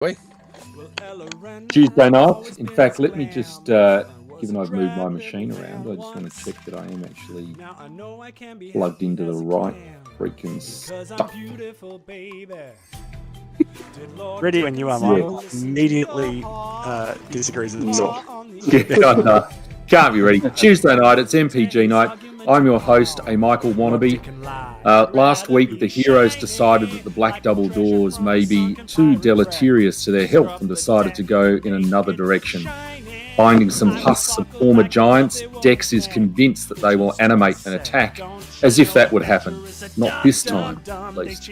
Wait. Tuesday night. In fact, let me just, given I've moved my machine around, I just want to check that I am actually plugged into the right freaking stuff. Ready when you are, Michael. Immediately disagrees with himself. No, can't be ready. Tuesday night, it's MPG night. I'm your host, a Michael Wannabe. Last week, the heroes decided that the Black Double Doors may be too deleterious to their health and decided to go in another direction. Finding some husks of former giants, Dex is convinced that they will animate an attack, as if that would happen. Not this time, at least.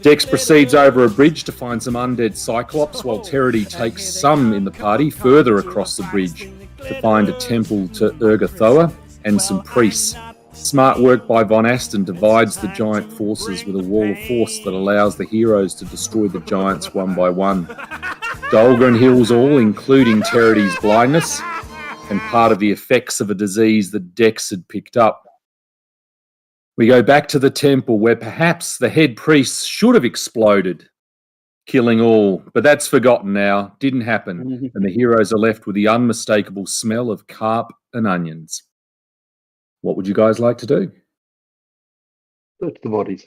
Dex proceeds over a bridge to find some undead Cyclops, while Terity takes some in the party further across the bridge to find a temple to Urgathoa and some priests. Smart work by Von Aston divides the giant forces with a wall of force that allows the heroes to destroy the giants one by one. Dahlgren heals all, including Terity's blindness and part of the effects of a disease that Dex had picked up. We go back to the temple where perhaps the head priests should have exploded, killing all, but that's forgotten now, didn't happen, and the heroes are left with the unmistakable smell of carp and onions. What would you guys like to do? Search the bodies.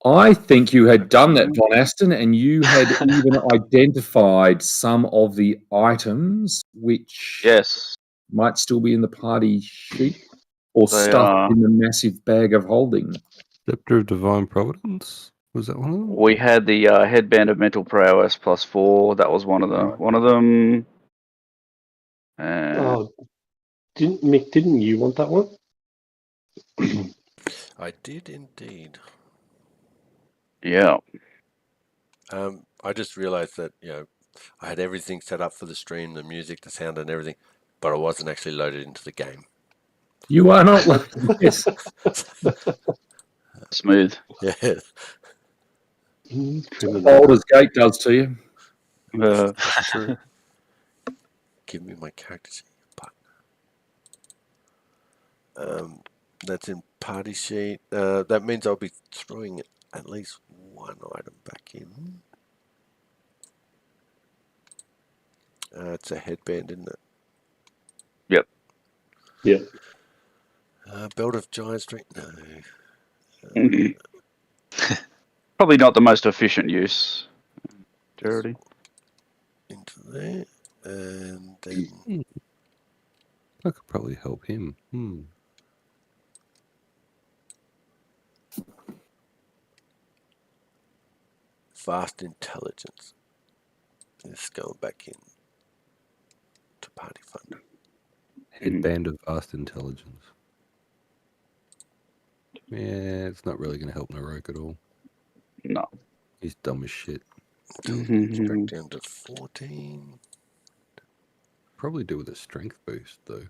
I think you had done that, Von Aston, and you had even identified some of the items which might still be in the party sheet or stuffed in the massive bag of holding. Scepter of Divine Providence? Was that one of them? We had the headband of mental prowess +4. That was one of them. One of them. Didn't you want that one? I did indeed. Yeah. I just realized that, I had everything set up for the stream, the music, the sound and everything, but I wasn't actually loaded into the game. You are not loaded. Yes. Smooth. Yeah. Old as Gaint does to you. That's true. Give me my character sheet button. That's in party sheet. That means I'll be throwing at least one item back in. It's a headband, isn't it? Yep. Yep. Belt of Giant Strength? No. Probably not the most efficient use. Charity. Into there. And then... I could probably help him. Vast Intelligence. It's going back in to party fund. Headband of Vast Intelligence. Yeah, it's not really going to help Narok at all. No. He's dumb as shit. Strength down to 14. Probably do with a strength boost, though.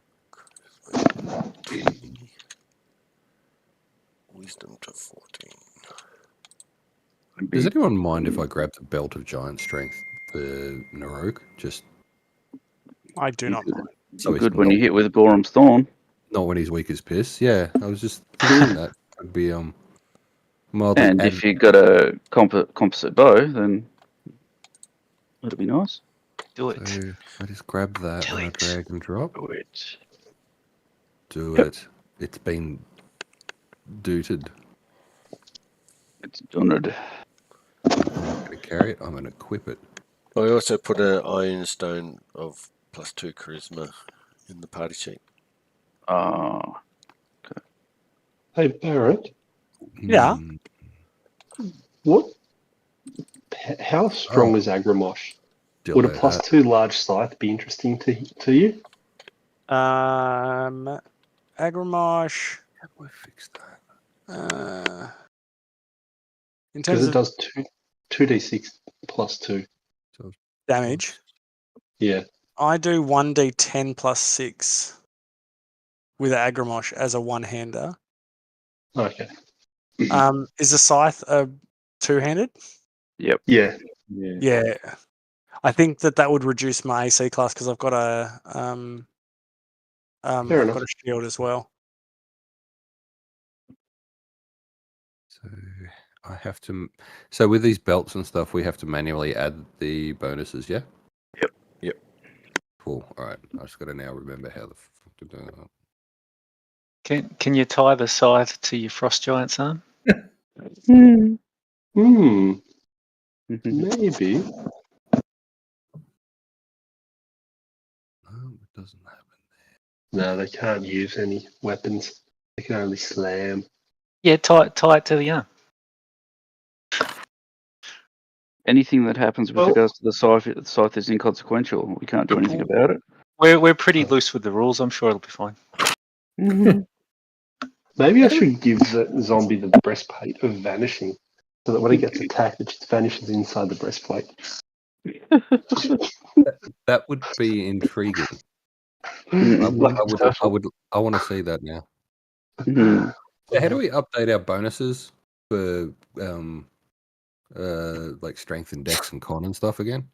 Wisdom to 14. Does anyone mind if I grab the Belt of Giant Strength for Narok? Just I do not mind. So good when you hit with Gorham's Thorn. Not when he's weak as piss. Yeah, I was just thinking that would be And if you got a composite bow, then that'd be nice. Do it. So I just grab that and I drag and drop. Do it. Do it. It's been dooted. It's done it. I'm not going to carry it. I'm going to equip it. I also put an Iron Stone of +2 Charisma in the party sheet. Oh. Okay. Hey, Barrett. Yeah. What? How strong is Agramosh? Would a +2 large scythe be interesting to you? Agramosh. How do I fix that? In terms Because it of does 2d6 +2 damage, yeah. I do 1d10 +6 with Agramosh as a one-hander. Okay. Is the scythe a two-handed? Yep. Yeah. Yeah. I think that would reduce my AC class because I've got a I've got a shield as well. So I have to. So with these belts and stuff, we have to manually add the bonuses. Yeah. Yep. Cool. All right. I just got to now remember how the fuck to do that. Can you tie the scythe to your frost giant's arm? Maybe. No, it doesn't happen. No, they can't use any weapons. They can only slam. Yeah, tie it to the arm. Anything that happens with Well- regards to the scythe is inconsequential. We can't do anything about it. We're pretty loose with the rules. I'm sure it'll be fine. Maybe I should give the zombie the breastplate of vanishing, so that when he gets attacked, it just vanishes inside the breastplate. That would be intriguing. Like a turtle. I want to see that now. Mhm. So how do we update our bonuses for like strength and dex and con and stuff again?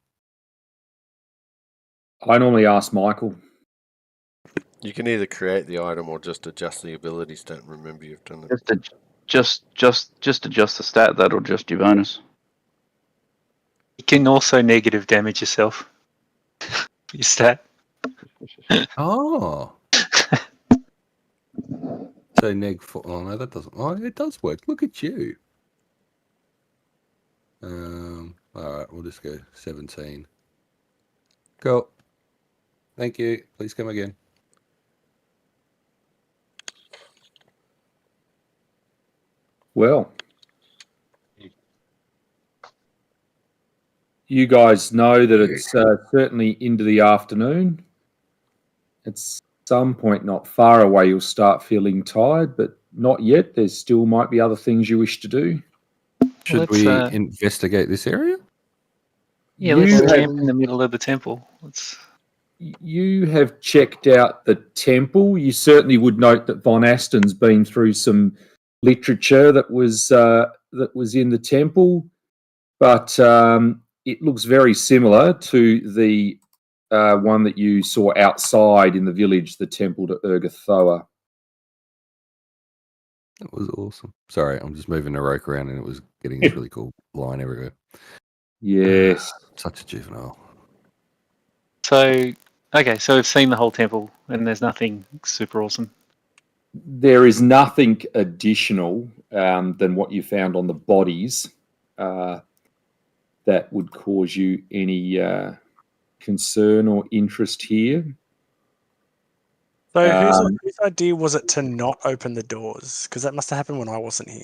I normally ask Michael. You can either create the item or just adjust the abilities. Don't remember you've done it. Just adjust the stat. That'll adjust your bonus. You can also negative damage yourself. Your stat. Oh. So neg 4. Oh no, that doesn't. Oh, it does work. Look at you. All right, we'll just go 17. Cool. Thank you. Please come again. Well, you guys know that it's certainly into the afternoon. At some point, not far away, you'll start feeling tired, but not yet. There still might be other things you wish to do. Should we investigate this area? Yeah, let's camp in the middle of the temple. You have checked out the temple. You certainly would note that Von Aston's been through some literature that was in the temple, but it looks very similar to the one that you saw outside in the village, the temple to Urgathoa. That was awesome. Sorry, I'm just moving the roke around and it was getting this really cool line everywhere. Yes. Such a juvenile. So we've seen the whole temple and there's nothing super awesome. There is nothing additional than what you found on the bodies that would cause you any concern or interest here. So whose idea was it to not open the doors? Because that must have happened when I wasn't here.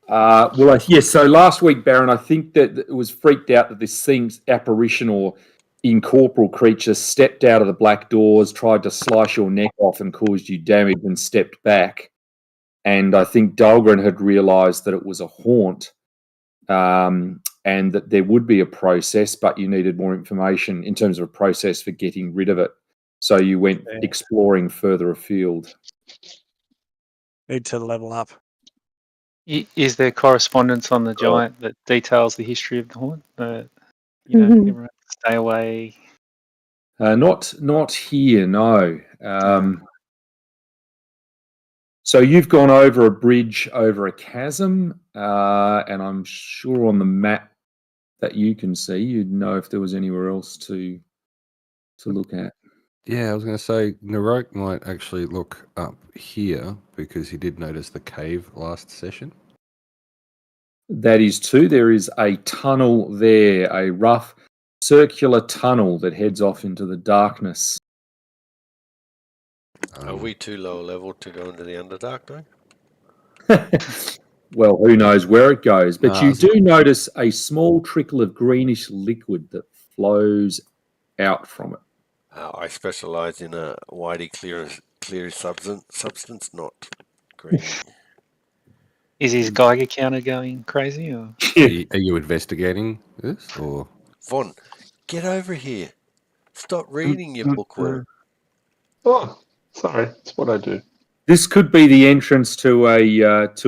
Yes. So last week, Baron, I think that it was freaked out that this apparition or incorporeal creature stepped out of the black doors, tried to slice your neck off and caused you damage and stepped back. And I think Dahlgren had realised that it was a haunt and that there would be a process, but you needed more information in terms of a process for getting rid of it. So you went exploring further afield. Need to level up. Is there correspondence on the giant that details the history of the haunt? Everyone stay away. Not here, no. So you've gone over a bridge over a chasm, and I'm sure on the map that you can see, you'd know if there was anywhere else to look at. Yeah, I was going to say, Narok might actually look up here because he did notice the cave last session. That is true. There is a tunnel there, a rough circular tunnel that heads off into the darkness. Are we too low level to go into the Underdark, though? Well, who knows where it goes. But you do notice a small trickle of greenish liquid that flows out from it. I specialise in a whitey clear substance, not green. Is his Geiger counter going crazy? Or? Are you investigating this? Or Von, get over here. Stop reading your bookwork. Oh, sorry. That's what I do. This could be the entrance to a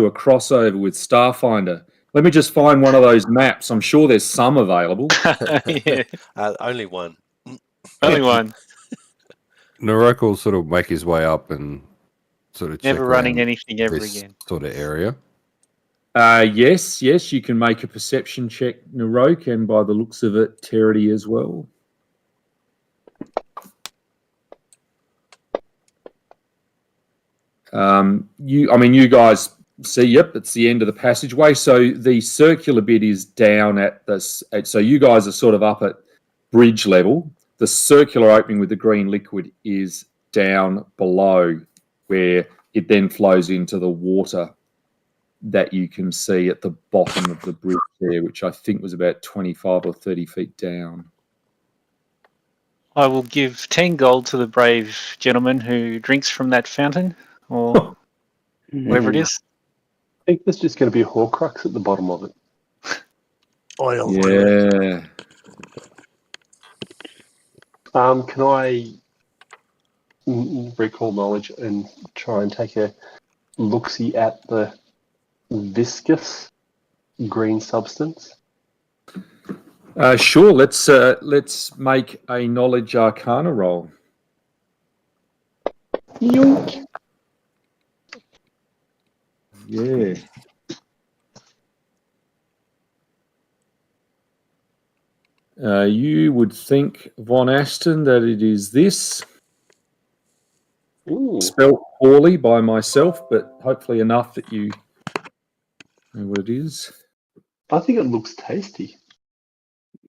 crossover with Starfinder. Let me just find one of those maps. I'm sure there's some available. Yeah. Only one. Only one. Narok will sort of make his way up and sort of Never check running around anything ever this again. sort of area. Yes, you can make a perception check, Naroke, and by the looks of it, Terity as well. You guys see, yep, it's the end of the passageway. So the circular bit is down at this. So you guys are sort of up at bridge level. The circular opening with the green liquid is down below, where it then flows into the water that you can see at the bottom of the bridge there, which I think was about 25 or 30 feet down. I will give 10 gold to the brave gentleman who drinks from that fountain, or whatever it is. I think there's just going to be a Horcrux at the bottom of it. Oil. Yeah. Can I recall knowledge and try and take a look-see at the viscous green substance? Sure. Let's make a knowledge arcana roll. Yoink. Yeah. You would think, Von Aston, that it is this. Ooh. Spelled poorly by myself, but hopefully enough that you know what it is. I think it looks tasty.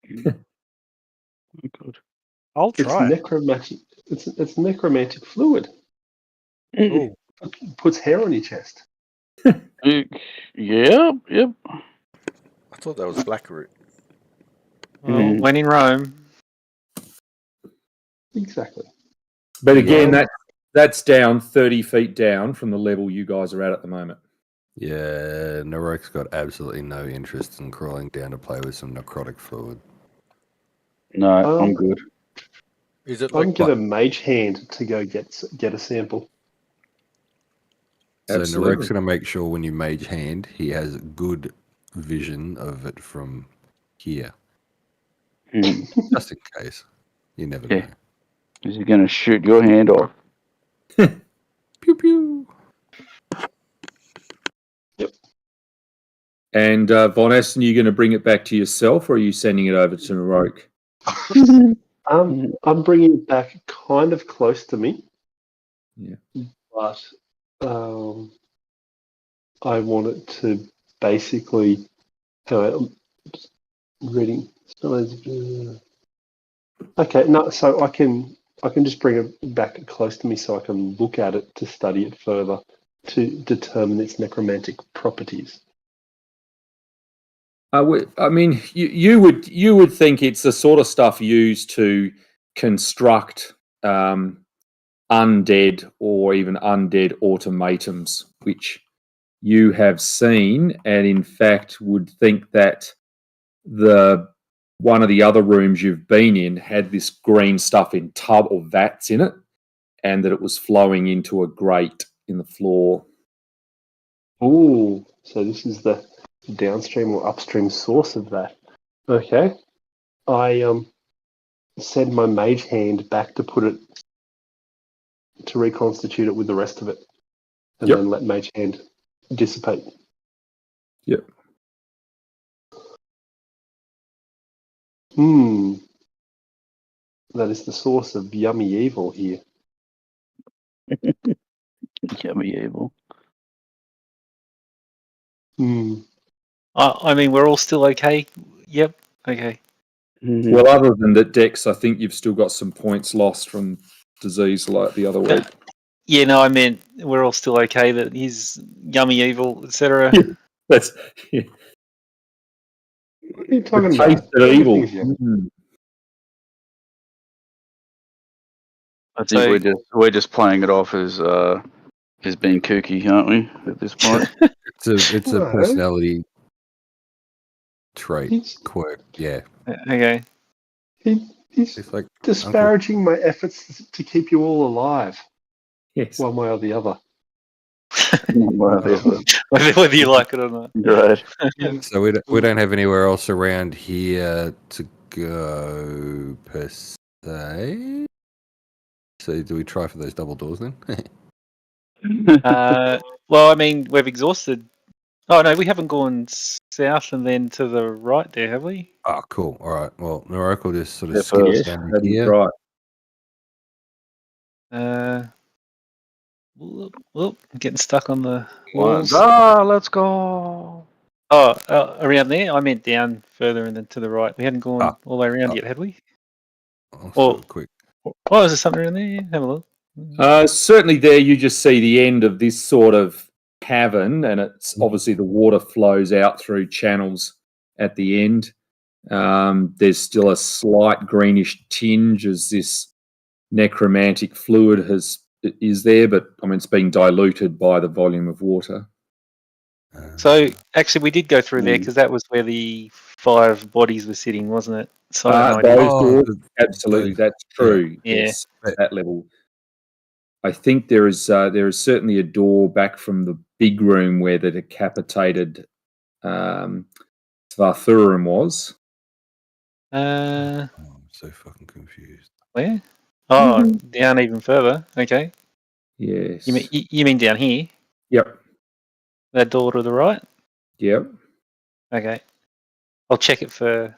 Good. I'll It's try. necromantic. It's necromantic fluid. Ooh. Puts hair on your chest. Yeah, yep. I thought that was blackroot. Well, when in Rome. Exactly. But again, that's down 30 feet down from the level you guys are at the moment. Yeah, Naroke's got absolutely no interest in crawling down to play with some necrotic fluid. No, I'm good. Is it I'm like get a mage hand to go get a sample. So Absolutely. Naroke's going to make sure when you mage hand, he has good vision of it from here. Just in case. You never know. Is he going to shoot your hand off? Pew pew. Yep. And Von Esten, you going to bring it back to yourself, or are you sending it over to Naroke? I'm bringing it back kind of close to me. Yeah. But I want it to basically. Reading. Okay, no. So I can just bring it back close to me so I can look at it to study it further to determine its necromantic properties. I mean, you would think it's the sort of stuff used to construct undead or even undead automatums, which you have seen, and in fact would think that one of the other rooms you've been in had this green stuff in tub or vats in it, and that it was flowing into a grate in the floor. Ooh, so this is the downstream or upstream source of that. Okay. I send my mage hand back to put it to reconstitute it with the rest of it. And then let mage hand dissipate. Yep. That is the source of yummy evil here. Yummy evil. I mean, we're all still okay. Yep. Okay. Well, other than that, Dex, I think you've still got some points lost from disease like the other week. Yeah, no, I meant we're all still okay. That he's yummy evil, etc. That's What are you talking about? Tasted evil. I think we're just playing it off as being kooky, aren't we? At this point, it's a personality trait, quirk. Yeah. Okay. He's like disparaging my efforts to keep you all alive. Yes. One way or the other. Whether you like it or not. Right. So we don't have anywhere else around here to go per se. So do we try for those double doors then? Well, I mean, we've exhausted Oh no, we haven't gone south and then to the right there, have we? Oh, cool. All right. Well, Noroko just sort of Yeah, skips first. down That is here. right. Well, I'm getting stuck on the walls. Let's go. Oh, around there? I meant down further and then to the right. We hadn't gone all the way around yet, had we? I'll Or- do it quick. Oh, is there something around there? Yeah, have a look. Certainly there you just see the end of this sort of cavern, and it's obviously the water flows out through channels at the end. There's still a slight greenish tinge as this necromantic fluid is there, but I mean it's being diluted by the volume of water. So actually, we did go through there because that was where the 5 bodies were sitting, wasn't it? So I had no idea. Those doors, the- absolutely, that's true. Yeah. Yes, at that level. I think there is certainly a door back from the big room where the decapitated Svarthurum was. Uh, Oh, I'm so fucking confused. where? Oh, down even further. Okay. Yes. You mean down here? Yep. That door to the right? Yep. Okay. I'll check it for,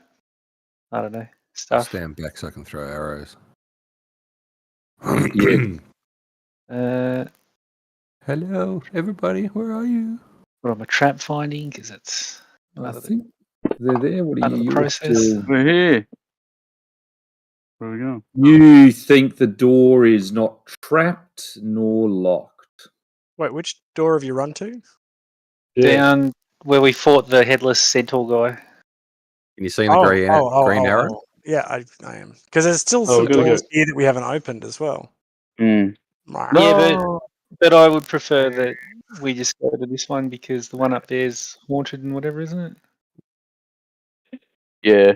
I don't know, stuff. Stand back so I can throw arrows. Yeah. Hello, everybody. Where are you? What am I trap finding? Because it's I think they're there. What part are of the you process. still- We're here. Where we go? You think the door is not trapped nor locked. Wait, which door have you run to? Down where we fought the headless centaur guy. Can you see the green arrow? Oh. Yeah, I am. Because there's still Oh, some we're gonna doors go- here that we haven't opened as well. Mm. Yeah, but I would prefer that we just go to this one because the one up there's haunted and whatever, isn't it? Yeah.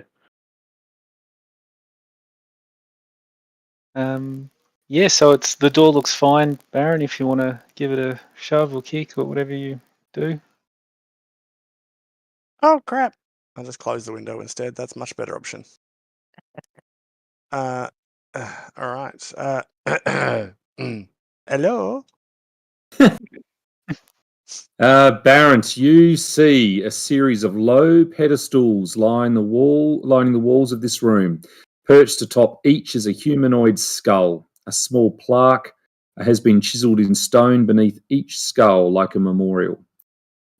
Yeah, so it's the door looks fine, Baron, if you want to give it a shove or kick or whatever you do. Oh, crap. I'll just close the window instead. That's a much better option. All right. Hello? Barrent, you see a series of low pedestals lining the walls of this room. Perched atop each is a humanoid skull. A small plaque has been chiseled in stone beneath each skull like a memorial.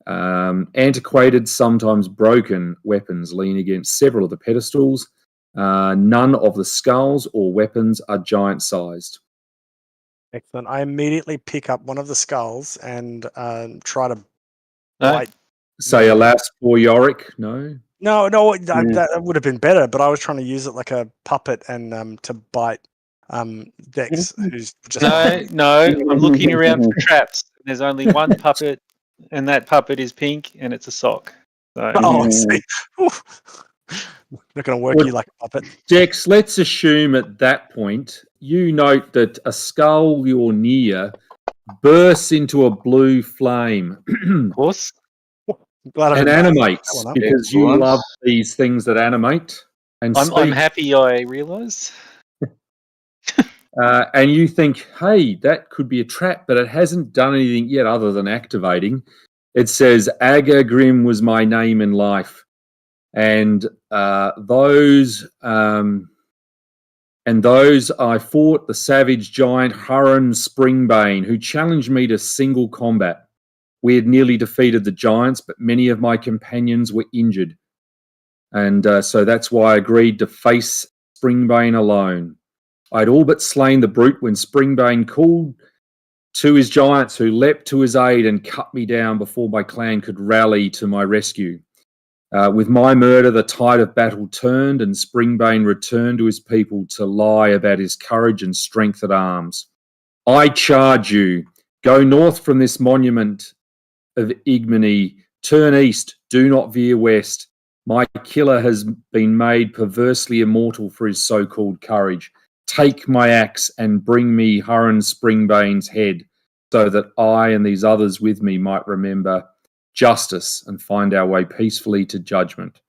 Antiquated, sometimes broken weapons lean against several of the pedestals. None of the skulls or weapons are giant-sized. Excellent. I immediately pick up one of the skulls and try to bite. Say alas for Yorick, no? No, that would have been better, but I was trying to use it like a puppet and to bite Dex, who's just No, I'm looking around for traps. There's only one puppet, and that puppet is pink, and it's a sock. So. Oh, I see. Not going to work you like a puppet. Dex, let's assume at that point you note that a skull you're near bursts into a blue flame. Of course. Glad I and didn't animates that one up. because you Excellent. love these things that animate. And I'm happy I realised. and you think, hey, that could be a trap, but it hasn't done anything yet other than activating. It says, Aga Grim was my name in life. And those I fought the savage giant Hurren Springbane, who challenged me to single combat. We had nearly defeated the giants, but many of my companions were injured. And so that's why I agreed to face Springbane alone. I'd all but slain the brute when Springbane called to his giants, who leapt to his aid and cut me down before my clan could rally to my rescue. With my murder, the tide of battle turned, and Springbane returned to his people to lie about his courage and strength at arms. I charge you, go north from this monument of ignominy, turn east, do not veer west. My killer has been made perversely immortal for his so-called courage. Take my axe and bring me Hurren Springbane's head, so that I and these others with me might remember justice and find our way peacefully to judgment.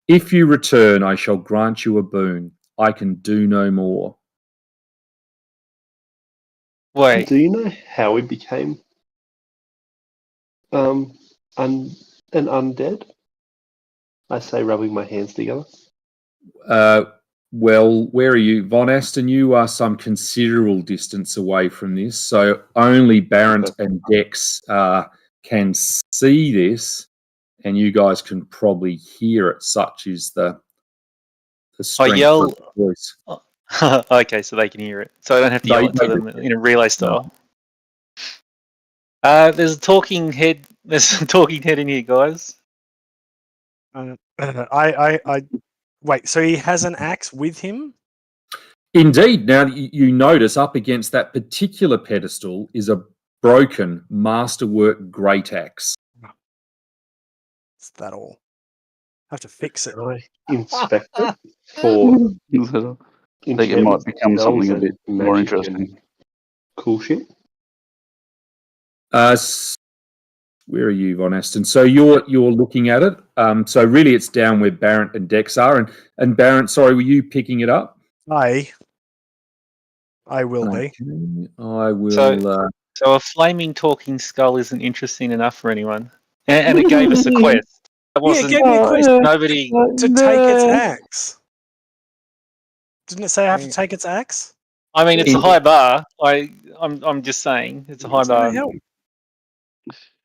If you return, I shall grant you a boon. I can do no more. Wait. Do you know how we became an undead? I say, rubbing my hands together. Well, where are you? Von Aston, you are some considerable distance away from this, so only Barrett and Dex can see this, and you guys can probably hear it. Such is the strength yell, of the voice. Okay, so they can hear it. So I don't have to yell it to them in a relay style. No. There's a talking head. There's a talking head in here, guys. I wait. So he has an axe with him? Indeed. Now you notice up against that particular pedestal is a broken masterwork great axe. Is that all? I have to fix it. I inspect it for. I think it might become something a bit more interesting. Cool shit. Where are you, Von Aston? So you're looking at it. So really, it's down where Barrett and Dex are. And Barrett, sorry, were you picking it up? I will be. I will. So a flaming talking skull isn't interesting enough for anyone, and it gave us a quest. It gave me a quest. Nobody To take its axe. Didn't it say I have to take its axe? I mean, it's a high bar. I'm just saying, it's a high bar.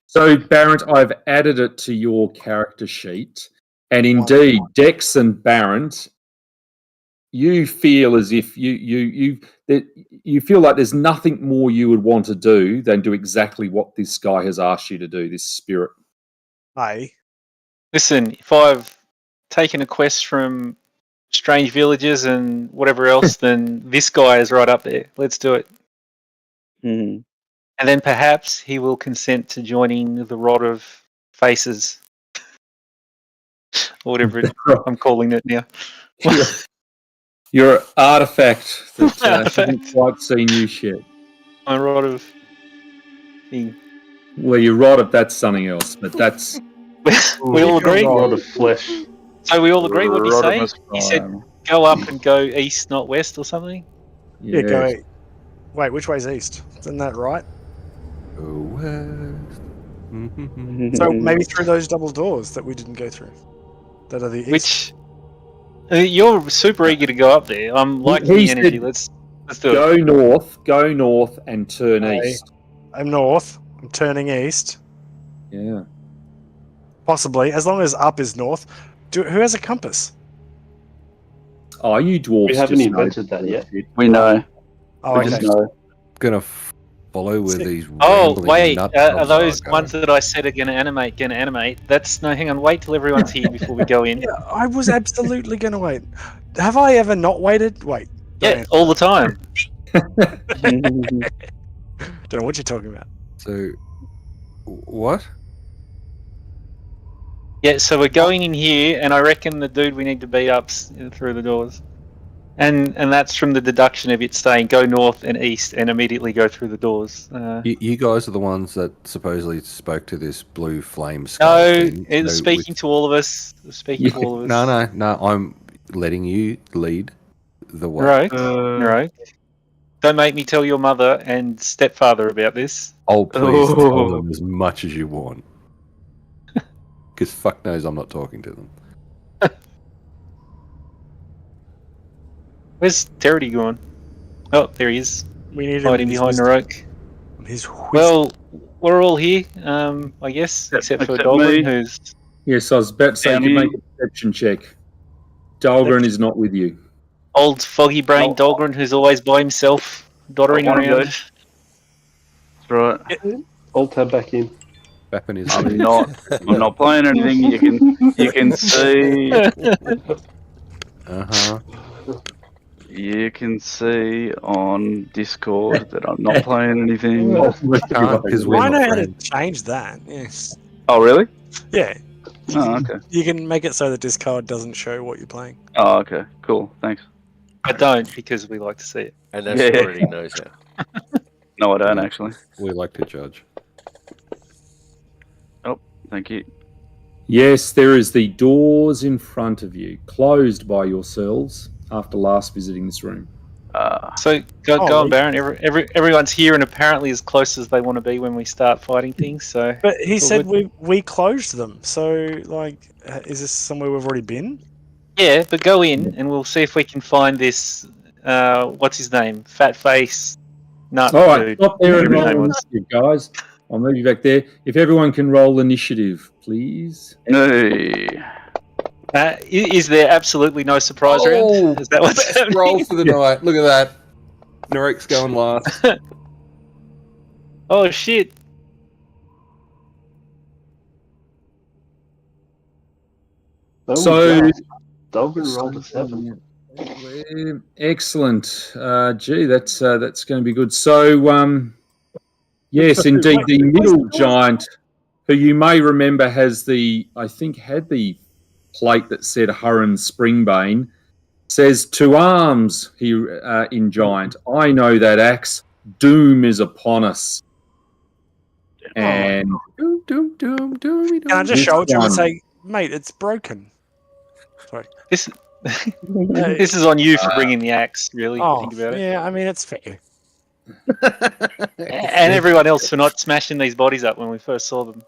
So, Barrett, I've added it to your character sheet, and indeed, Dex and Barrett, you feel as if you feel like there's nothing more you would want to do than do exactly what this guy has asked you to do. This spirit. Aye. Listen, if I've taken a quest from strange villages and whatever else, then this guy is right up there. Let's do it. Mm. And then perhaps he will consent to joining the Rod of Faces. Or whatever I'm calling it now. Your artifact that hasn't quite seen you shit. My Rod of thing. Well, your rod of that's something else, but that's... We all agree? Rod of flesh. So we all agree what you say? Rodimus He said go up and go east, not west or something? Yeah, go east. Wait, which way's east? Isn't that right? West. So maybe through those double doors that we didn't go through. That are the east. Which you're super eager to go up there. I'm liking the energy. Let's do it. Go north and turn east. I'm north. I'm turning east. Yeah. Possibly, as long as up is north. Who has a compass? Oh, you dwarves. We haven't invented that yet. We know. Oh, We okay. just know. Gonna follow where these. Oh, rambling wait. nut Are jobs those going. ones that I said are going to animate? That's no, hang on. Wait till everyone's here before we go in. Yeah, I was absolutely going to wait. Have I ever not waited? Wait. Yeah, all the time. Don't know what you're talking about. So, what? Yeah, so we're going in here, and I reckon the dude we need to beat up's through the doors. And that's from the deduction of it saying go north and east and immediately go through the doors. You guys are the ones that supposedly spoke to this blue flame skull. No, thing. it's So speaking to all of us. Speaking to all of us. No. I'm letting you lead the way. Right. Don't make me tell your mother and stepfather about this. Oh, please tell them as much as you want. Because fuck knows I'm not talking to them. Where's Terity gone? Oh, there he is. We need hiding behind the rock. Well, we're all here, I guess, except for Dolgren, who's... Yes, I was about to say, you make a perception check. Dahlgren is not with you. Old foggy-brained Dahlgren, who's always by himself, doddering around. That's right. Alt tab back in. Bapping his I'm not playing anything. You can see. You can see on Discord that I'm not playing anything. I know how to change that. Yes. Oh, really? Yeah. Oh, okay. You can make it so the Discord doesn't show what you're playing. Oh, okay. Cool. Thanks. I don't, because we like to see it. And that's already knows how. No, I don't actually. We like to judge. Oh, thank you. Yes, there is the doors in front of you, closed by yourselves after last visiting this room. So go on, Baron. Everyone's here and apparently as close as they want to be when we start fighting things. So, but he said we closed them. So, like, is this somewhere we've already been? Yeah, but go in and we'll see if we can find this. What's his name? Fat face. Nut. All right, Dude. stop there and Whatever his roll name was. initiative, guys. I'll move you back there. If everyone can roll initiative, please. No. Is there absolutely no surprise round? Is that what's best happening? roll for the night. Look at that. Narek's going last. Oh shit! So, Dolgan rolled a 7. Excellent. Gee, that's going to be good. So, yes, indeed, the middle giant, who you may remember had the plate that said Hurren's Springbane, says, "To arms!" in giant. "I know that axe. Doom is upon us." And Doom. Can I just show it to him and say, "Mate, it's broken"? Sorry. This is on you for bringing the axe. Really, think about it. Yeah, I mean it's fair. And everyone else for not smashing these bodies up when we first saw them.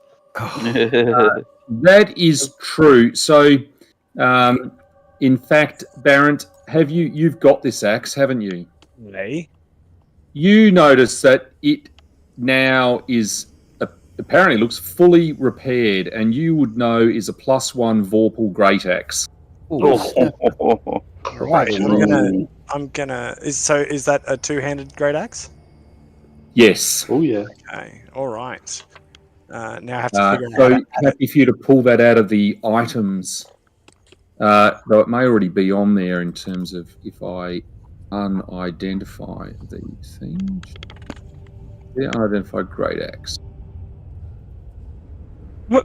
that is true. So, in fact, Barrett, you've got this axe, haven't you? Me? You notice that it now is apparently looks fully repaired, and you would know is a +1 Vorpal Great Axe. Right. I'm gonna. Is that a two-handed great axe? Yes. Oh yeah. Okay. All right. Now I have to figure out. So happy for you to pull that out of the items. Though it may already be on there in terms of if I unidentify the thing. The unidentified great axe. A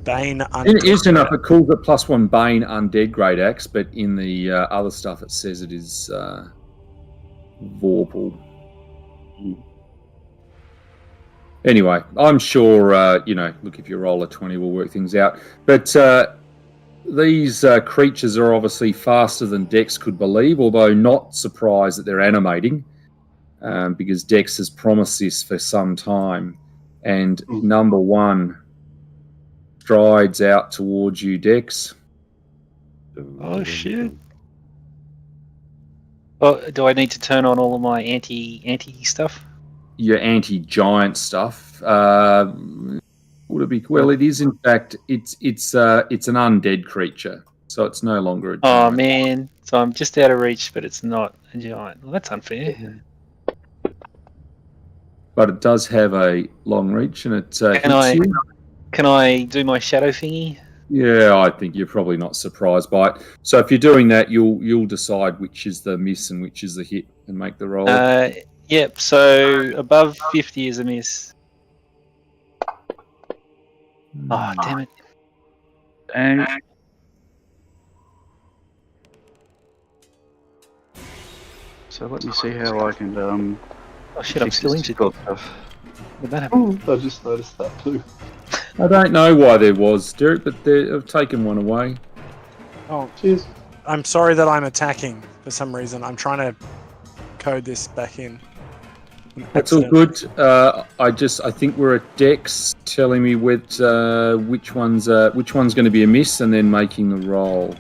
Bane undead. It is enough. It calls it +1 Bane undead great axe, but in the other stuff it says it is Vorpal. Anyway, I'm sure look, if you roll a 20, we'll work things out. But these creatures are obviously faster than Dex could believe, although not surprised that they're animating, because Dex has promised this for some time. And number one strides out towards you, Dex. Oh shit! Oh, do I need to turn on all of my anti stuff? Your anti-giant stuff. Would it be? Well, it is in fact. It's an undead creature, so it's no longer a giant. Oh man! So I'm just out of reach, but it's not a giant. Well, that's unfair. But it does have a long reach, and it Can I do my shadow thingy? Yeah, I think you're probably not surprised by it. So if you're doing that, you'll decide which is the miss and which is the hit, and make the roll. Yep. So above 50 is a miss. Oh damn it! And so let me see how I can Oh shit! I'm still injured. Did that happen? I just noticed that too. I don't know why there was, Derek, but they've taken one away. Oh, cheers. I'm sorry that I'm attacking for some reason. I'm trying to code this back in. That's all good. I think we're at Dex telling me which one's going to be a miss, and then making the roll.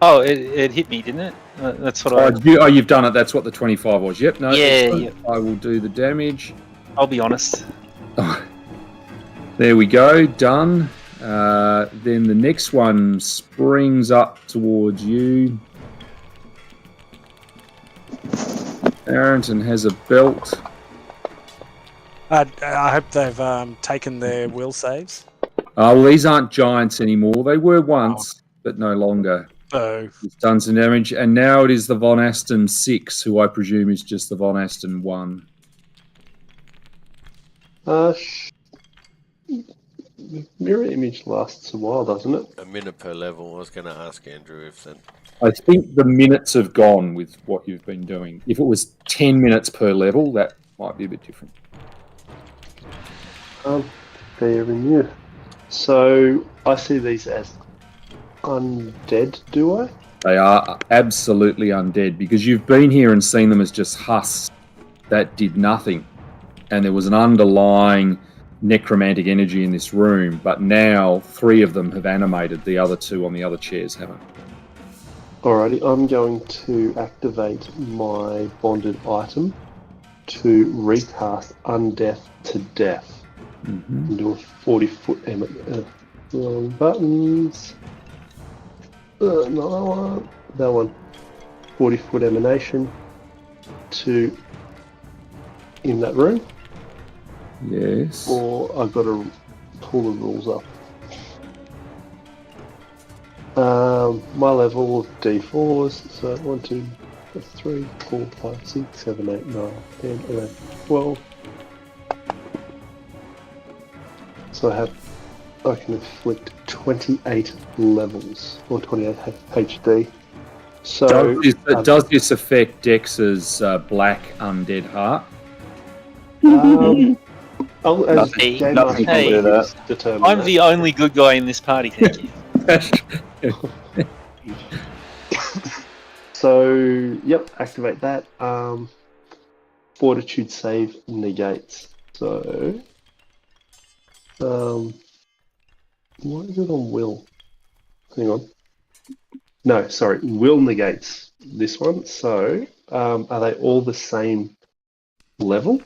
Oh, it hit me, didn't it? That's what you've done it. That's what the 25 was. Yep. No. Yeah. I will do the damage. I'll be honest. There we go. Done. Then the next one springs up towards you. Arrington has a belt. I hope they've taken their will saves. Well, these aren't giants anymore. They were once, but no longer. Oh. It's done some damage, and now it is the Von Aston 6, who I presume is just the Von Aston 1. Mirror image lasts a while, doesn't it? A minute per level. I was going to ask Andrew if that. I think the minutes have gone with what you've been doing. If it was 10 minutes per level, that might be a bit different. Fair enough. So I see these as undead, do I? They are absolutely undead because you've been here and seen them as just husks that did nothing. And there was an underlying necromantic energy in this room, but now 3 of them have animated, the other 2 on the other chairs haven't. Alrighty, I'm going to activate my bonded item to recast Undeath to Death. And do a 40-foot buttons. Another one. That one. 40-foot emanation to in that room. Yes. Or I've got to pull the rules up. My level of D4s, so 1, 2, 3, 4, 5, 6, 7, 8, 9, 10, 11, 12. So I can inflict 28 levels, or 28 HD. So does this affect Dex's black undead heart? Nothing Hey, to that. I'm the only good guy in this party, thank you. So, yep, activate that. Fortitude save negates. So, why is it on will? Hang on. No, sorry, will negates this one. So, are they all the same level?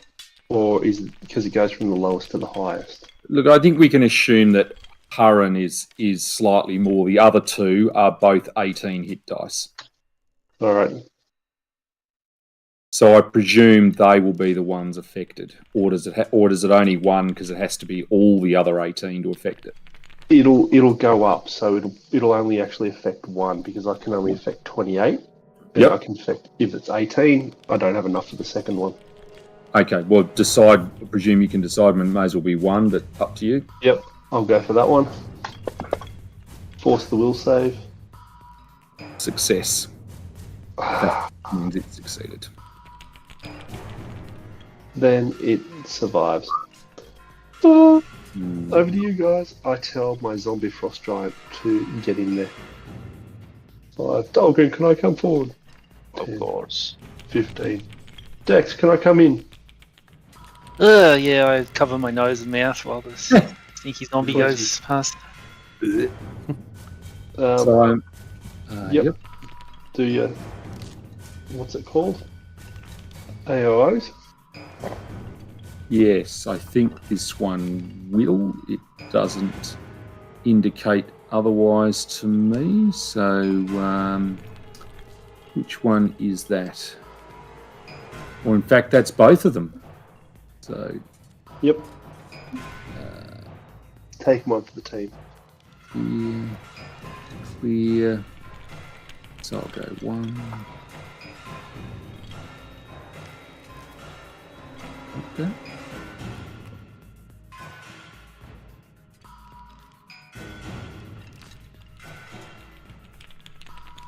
Or is it because it goes from the lowest to the highest? Look, I think we can assume that Hurren is slightly more. The other 2 are both 18 hit dice. All right. So I presume they will be the ones affected, or does it only one because it has to be all the other 18 to affect it? It'll go up, so it'll only actually affect 1 because I can only affect 28. Yep. I can affect if it's 18. I don't have enough for the second one. Okay, well, decide. I presume you can decide. It may as well be 1, but up to you. Yep, I'll go for that one. Force the will save. Success. That means it succeeded. Then it survives. Over to you guys. I tell my zombie frost giant to get in there. 5. Dahlgren, can I come forward? Of 10, course. 15. Dex, can I come in? Yeah, I cover my nose and mouth while this sneaky zombie goes past. Yep. Do you... What's it called? AOs? Yes, I think this one will. It doesn't indicate otherwise to me. So, which one is that? Or in fact, that's both of them. So, yep. Take one for the team. Clear. So I'll go 1. Okay.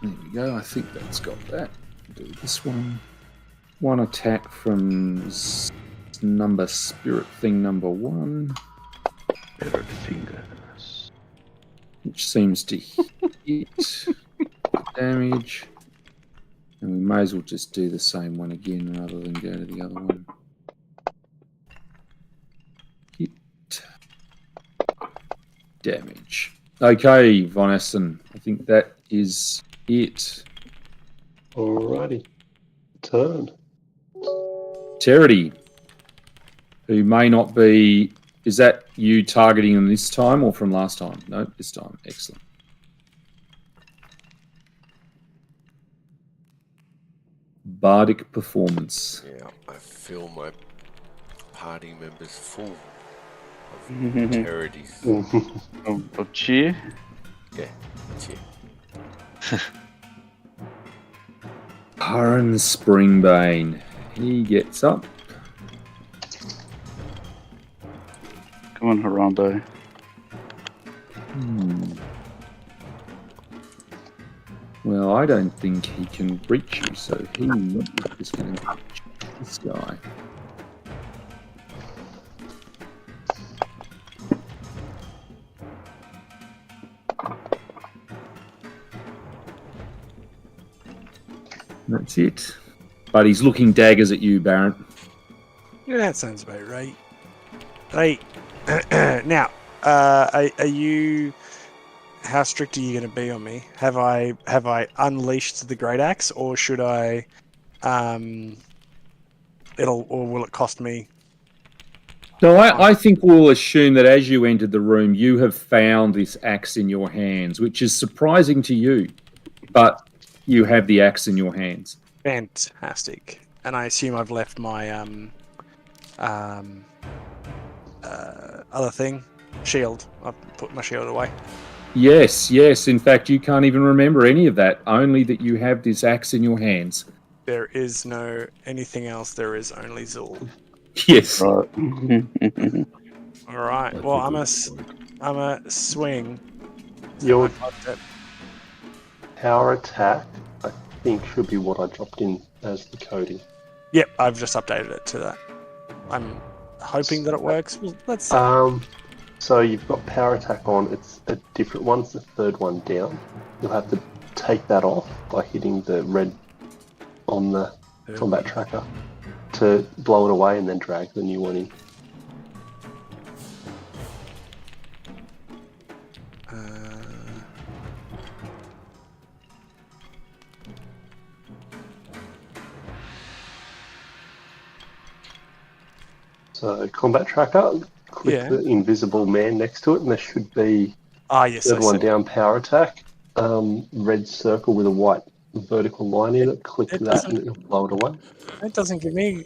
There we go. I think that's got that. Do this one. 1 attack from spirit thing number 1. Spirit fingers. Which seems to hit damage. And we may as well just do the same one again rather than go to the other one. Hit. Damage. Okay, Von Essen. I think that is it. Alrighty. Turn. Terity, who may not be... Is that you targeting them this time or from last time? No, this time. Excellent. Bardic performance. Yeah, I feel my party members full of charities. Of cheer? Yeah, cheer. Hurren Springbane. He gets up. Come on, Harambe. Well, I don't think he can reach you, so he is going to reach this guy. That's it. But he's looking daggers at you, Barrett. Yeah, that sounds about right. Right. Now, are you... How strict are you going to be on me? Have I unleashed the great axe, or should I? Or will it cost me? No, I think we'll assume that as you entered the room, you have found this axe in your hands, which is surprising to you, but you have the axe in your hands. Fantastic. And I assume I've left my other thing, shield. I've put my shield away. Yes. In fact, you can't even remember any of that, only that you have this axe in your hands. There is no anything else. There is only Zul. Yes. All right. Well, I'm a swing. Your power attack, I think, should be what I dropped in as the coding. Yep, I've just updated it to that. I'm hoping that it works. Well, let's see. So you've got power attack on. It's a different one. It's the third one down. You'll have to take that off by hitting the red on the combat tracker to blow it away and then drag the new one in. So combat tracker, click the invisible man next to it, and there should be third one down, power attack, red circle with a white vertical line in it. Click that and it'll blow it away. It doesn't give me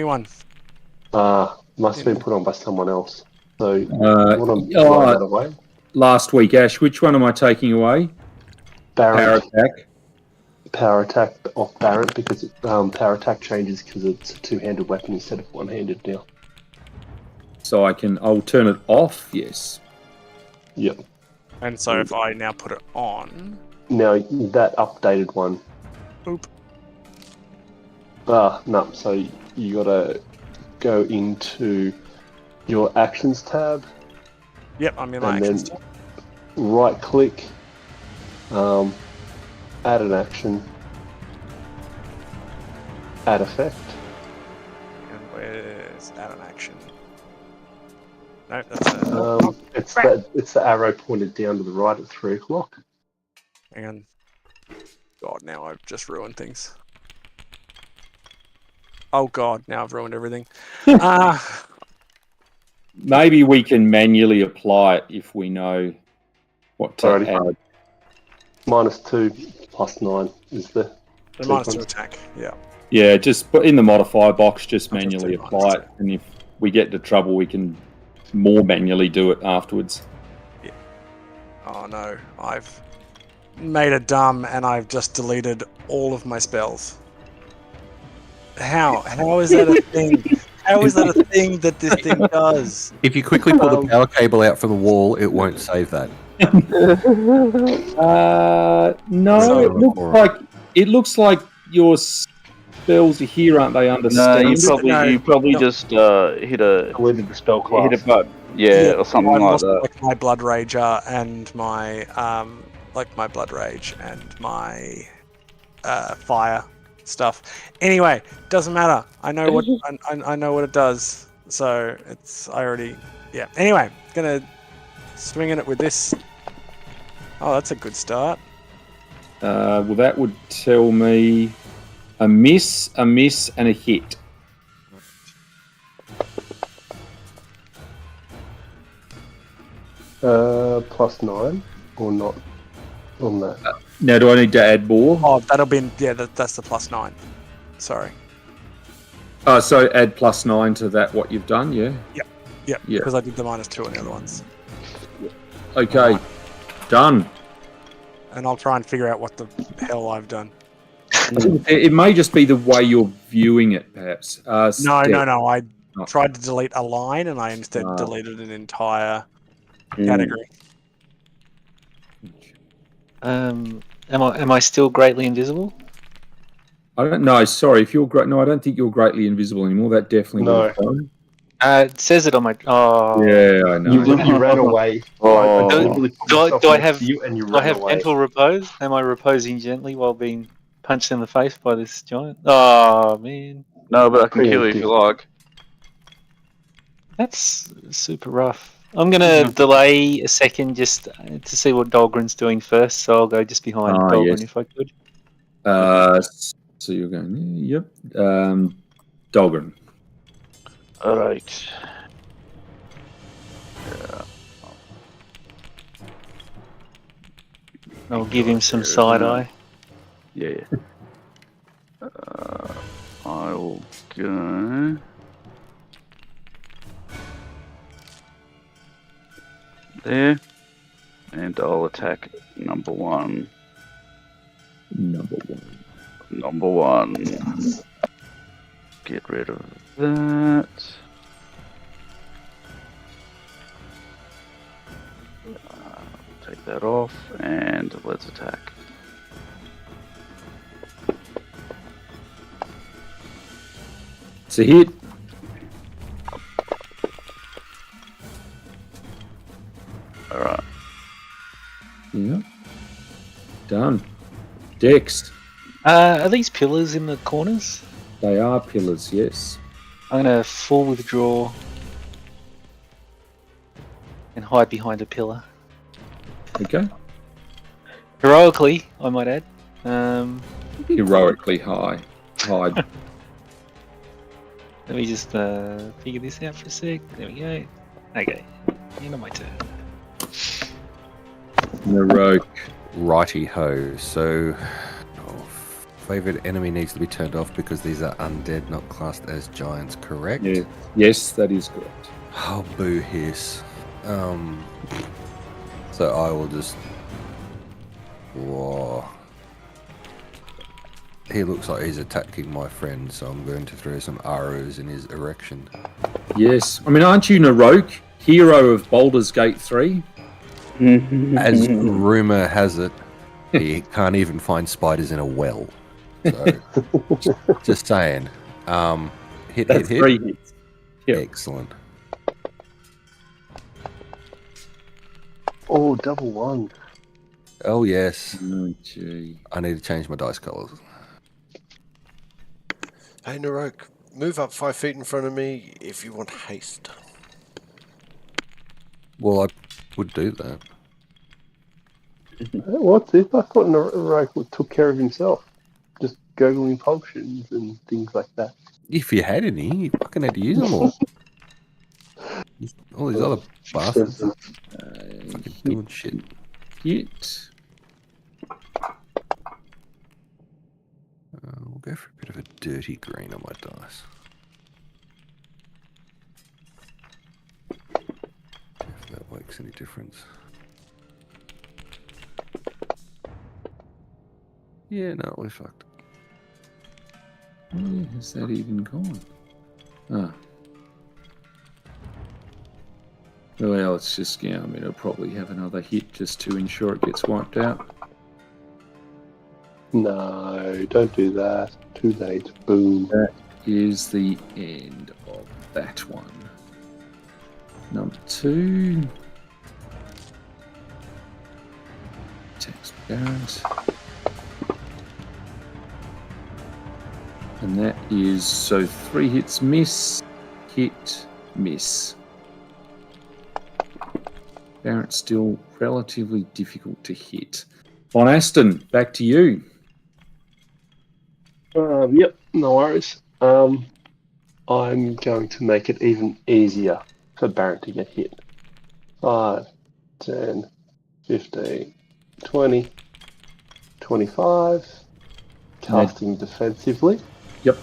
one. Must have been put on by someone else. So you want to blow that away? Last week, Ash, which one am I taking away? Barrett. Power attack. Power attack off Barrett because power attack changes because it's a two-handed weapon instead of one-handed now. So I'll turn it off, yes. Yep. And so if I now put it on... Now, that updated one. Boop. No, so you gotta go into your actions tab. Yep, I'm in my actions tab. Right click, add an action, add effect. And where's add an action? No, that's it's the arrow pointed down to the right at 3 o'clock. Hang on. God, now I've just ruined things. Oh God, now I've ruined everything. Maybe we can manually apply it if we know what to add. -2 +9 is the -2 attack. Yeah. Yeah, just put in the modifier box, just manually apply it, and if we get into trouble, we can more manually do it afterwards. Yeah. Oh no, I've made a dumb and I've just deleted all of my spells. How is that a thing? How is that a thing that this thing does? If you quickly pull the power cable out from the wall, it won't save that. No, it looks like your spells are here, aren't they? Understand? No, you probably just hit a spell class. Hit a button, or something like that. Like my blood rager and my my blood rage and my fire stuff. Anyway, doesn't matter. I know what I know what it does. So Anyway, gonna swing at it with this. Oh, that's a good start. Well, that would tell me a miss, and a hit. +9 or not on that. Now, do I need to add more? Oh, that'll be that's the +9. Sorry. So add +9 to that. What you've done, yeah. Yep. Because I did the -2 on the other ones. Okay, done. And I'll try and figure out what the hell I've done. It may just be the way you're viewing it, perhaps. No. I tried to delete a line, and I instead deleted an entire category. Am I still greatly invisible? I don't know. Sorry, if you're great. No, I don't think you're greatly invisible anymore. That definitely would have gone. It says it on my. Oh. Yeah, I know. You ran away. Do I have you and you do I have away. gentle repose? Am I reposing gently while being punched in the face by this giant. Oh man, No, but I can kill you if you like. that's super rough. I'm gonna delay a second just to see what Dahlgren's doing first, so I'll go just behind Dahlgren if I could. So you're going, yep. Dahlgren. All right. I'll give him some side eye. Yeah. I will go there, and I'll attack number one. Number one. Get rid of that. Take that off, and let's attack. It's a hit. All right. Yep. Done. Dex. Are these pillars in the corners? They are pillars, yes. I'm gonna full withdraw and hide behind a pillar. Okay. Heroically, I might add. Heroically hide. Let me just figure this out for a sec. There we go. Okay. End of my turn. Heroic. Righty ho. So, favorite enemy needs to be turned off because these are undead, not classed as giants. Correct? Yeah. Yes, that is correct. Oh, boo hiss. So I will just. Whoa. He looks like he's attacking my friend, so I'm going to throw some arrows in his erection. Yes. I mean, aren't you Narok, hero of Baldur's Gate 3? As rumor has it, he can't even find spiders in a well. So, just saying. Hit. 3 hits. Yep. Excellent. Oh, double one. Oh, yes. Oh, gee. I need to change my dice colors. Hey, Narok, move up 5 feet in front of me if you want haste. Well, I would do that. What? I thought Narok took care of himself. Just googling potions and things like that. If you had any, you fucking had to use them all. All these other bastards fucking doing shit. Hit. We'll go for a bit of a dirty green on my dice. If that makes any difference. Yeah, no, we're fucked. Where has that even gone? Ah. Well, it's just, I mean, it'll probably have another hit just to ensure it gets wiped out. No, don't do that. Too late. Boom. That is the end of that one. Number 2. Attacks Barrett. And that is, so 3 hits miss, hit, miss. Barrett's still relatively difficult to hit. Von Aston, back to you. Yep, no worries. I'm going to make it even easier for Barrett to get hit. 5, 10, 15, 20, 25. Casting defensively. Yep.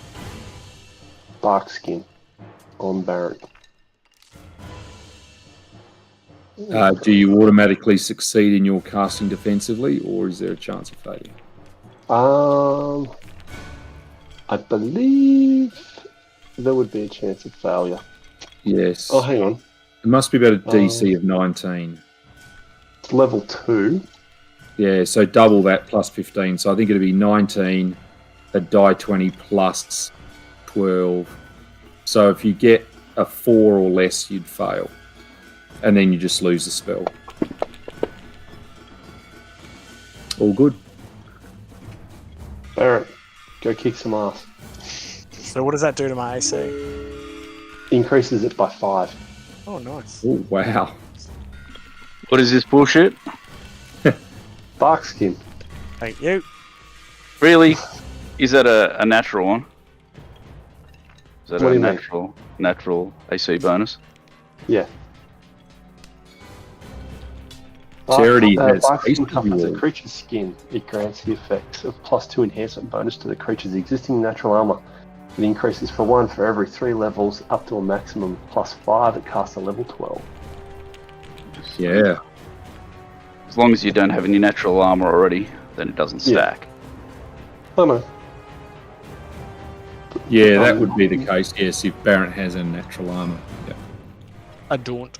Barkskin on Barrett. Do you automatically succeed in your casting defensively, or is there a chance of failure? I believe there would be a chance of failure. Yes. Oh, hang on. It must be about a DC of 19. It's level 2. Yeah, so double that plus 15. So I think it'd be 19, a die 20 plus 12. So if you get a 4 or less, you'd fail. And then you just lose the spell. All good. Barrett, go kick some ass. So what does that do to my AC? Increases it by 5. Oh, nice. Oh, wow. What is this bullshit? Bark skin. Thank you. Really? Is that a natural one? Is that What do a you mean? natural AC bonus? Yeah. Charity has Bark skin hasty covers a reward. creature's skin. It grants the effects of +2 enhancement bonus to the creature's existing natural armor. It increases for 1 for every 3 levels, up to a maximum +5 at caster level 12. Yeah. As long as you don't have any natural armor already, then it doesn't stack. Oh no. Yeah, that would be the case, yes, if Barrett has a natural armor. Yep. A daunt.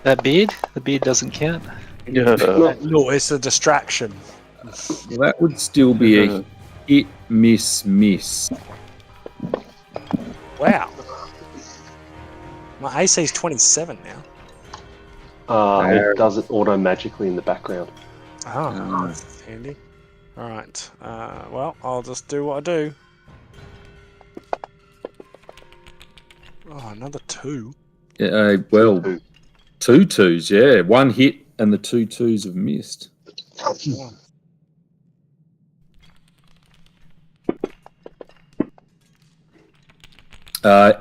That beard? The beard doesn't count. Yeah. No, it's a distraction. Well, that would still be a hit, miss. Wow. My AC is 27 now. It does it auto-magically in the background. Oh, that's handy. Alright. Well, I'll just do what I do. Oh, another 2. Well, 2 2s, yeah. 1 hit and the 2 2s have missed.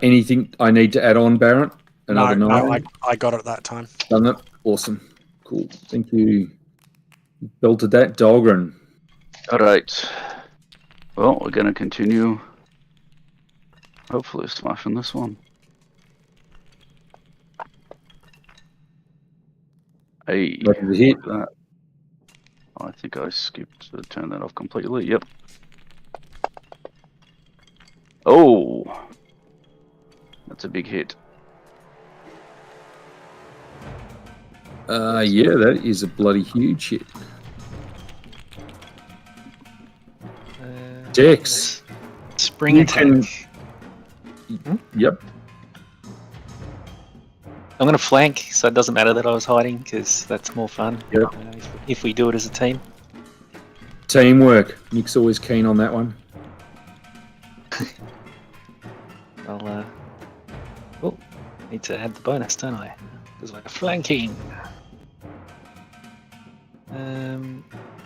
Anything I need to add on, Barrett? Another No, 9? I got it that time. Done that? Awesome. Cool. Thank you. Belted that, Dahlgren. Alright. Well, we're going to continue. Hopefully smashing this one. Hey, Ready to hit. that. I think I skipped to turn that off completely. Yep. Oh, that's a big hit. Yeah, that is a bloody huge hit. Dex. Spring You attack. Yep. I'm going to flank, so it doesn't matter that I was hiding, because that's more fun. Yep. If we do it as a team. Teamwork. Nick's always keen on that one. I'll, oh, need to add the bonus, don't I? Because we're flanking.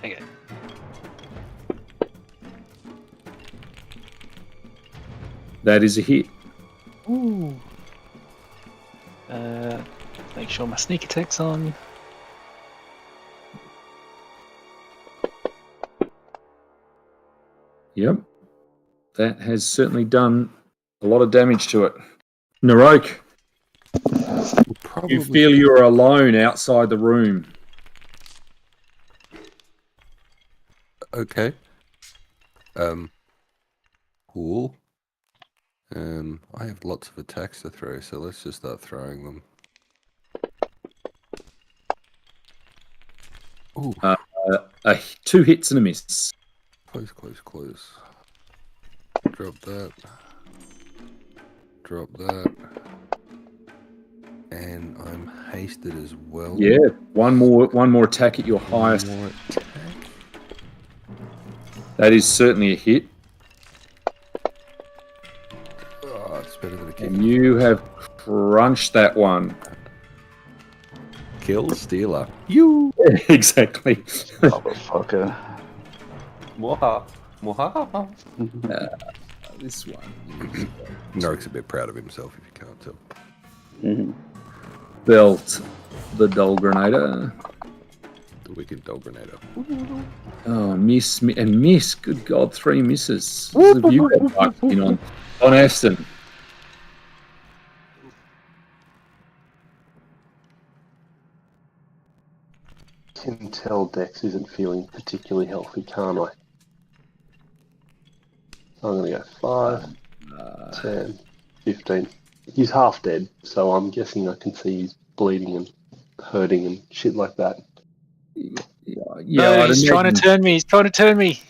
Okay. That is a hit. Ooh. Make sure my sneak attack's on. Yep. That has certainly done a lot of damage to it. Narok, you feel you're alone outside the room. Okay. Cool. I have lots of attacks to throw, so let's just start throwing them. Ooh, 2 hits and a miss. close. Drop that. Drop that. And I'm hasted as well. Yeah, one more attack at your highest. One more attack. That is certainly a hit. Oh, it's better than a kick. And you have crunched that one. Kill stealer. You. Exactly. Motherfucker. This one. Norik's a bit proud of himself, if you can't tell. Mhm. Belt the Dolgranator. The wicked dog grenado. Oh, miss. Good God, 3 misses. What have you got marked in on Aston? Can tell Dex isn't feeling particularly healthy, can't I? I'm going to go 5, 10, 15. He's half dead, so I'm guessing I can see he's bleeding and hurting and shit like that. No, he's trying to turn me. He's trying to turn me.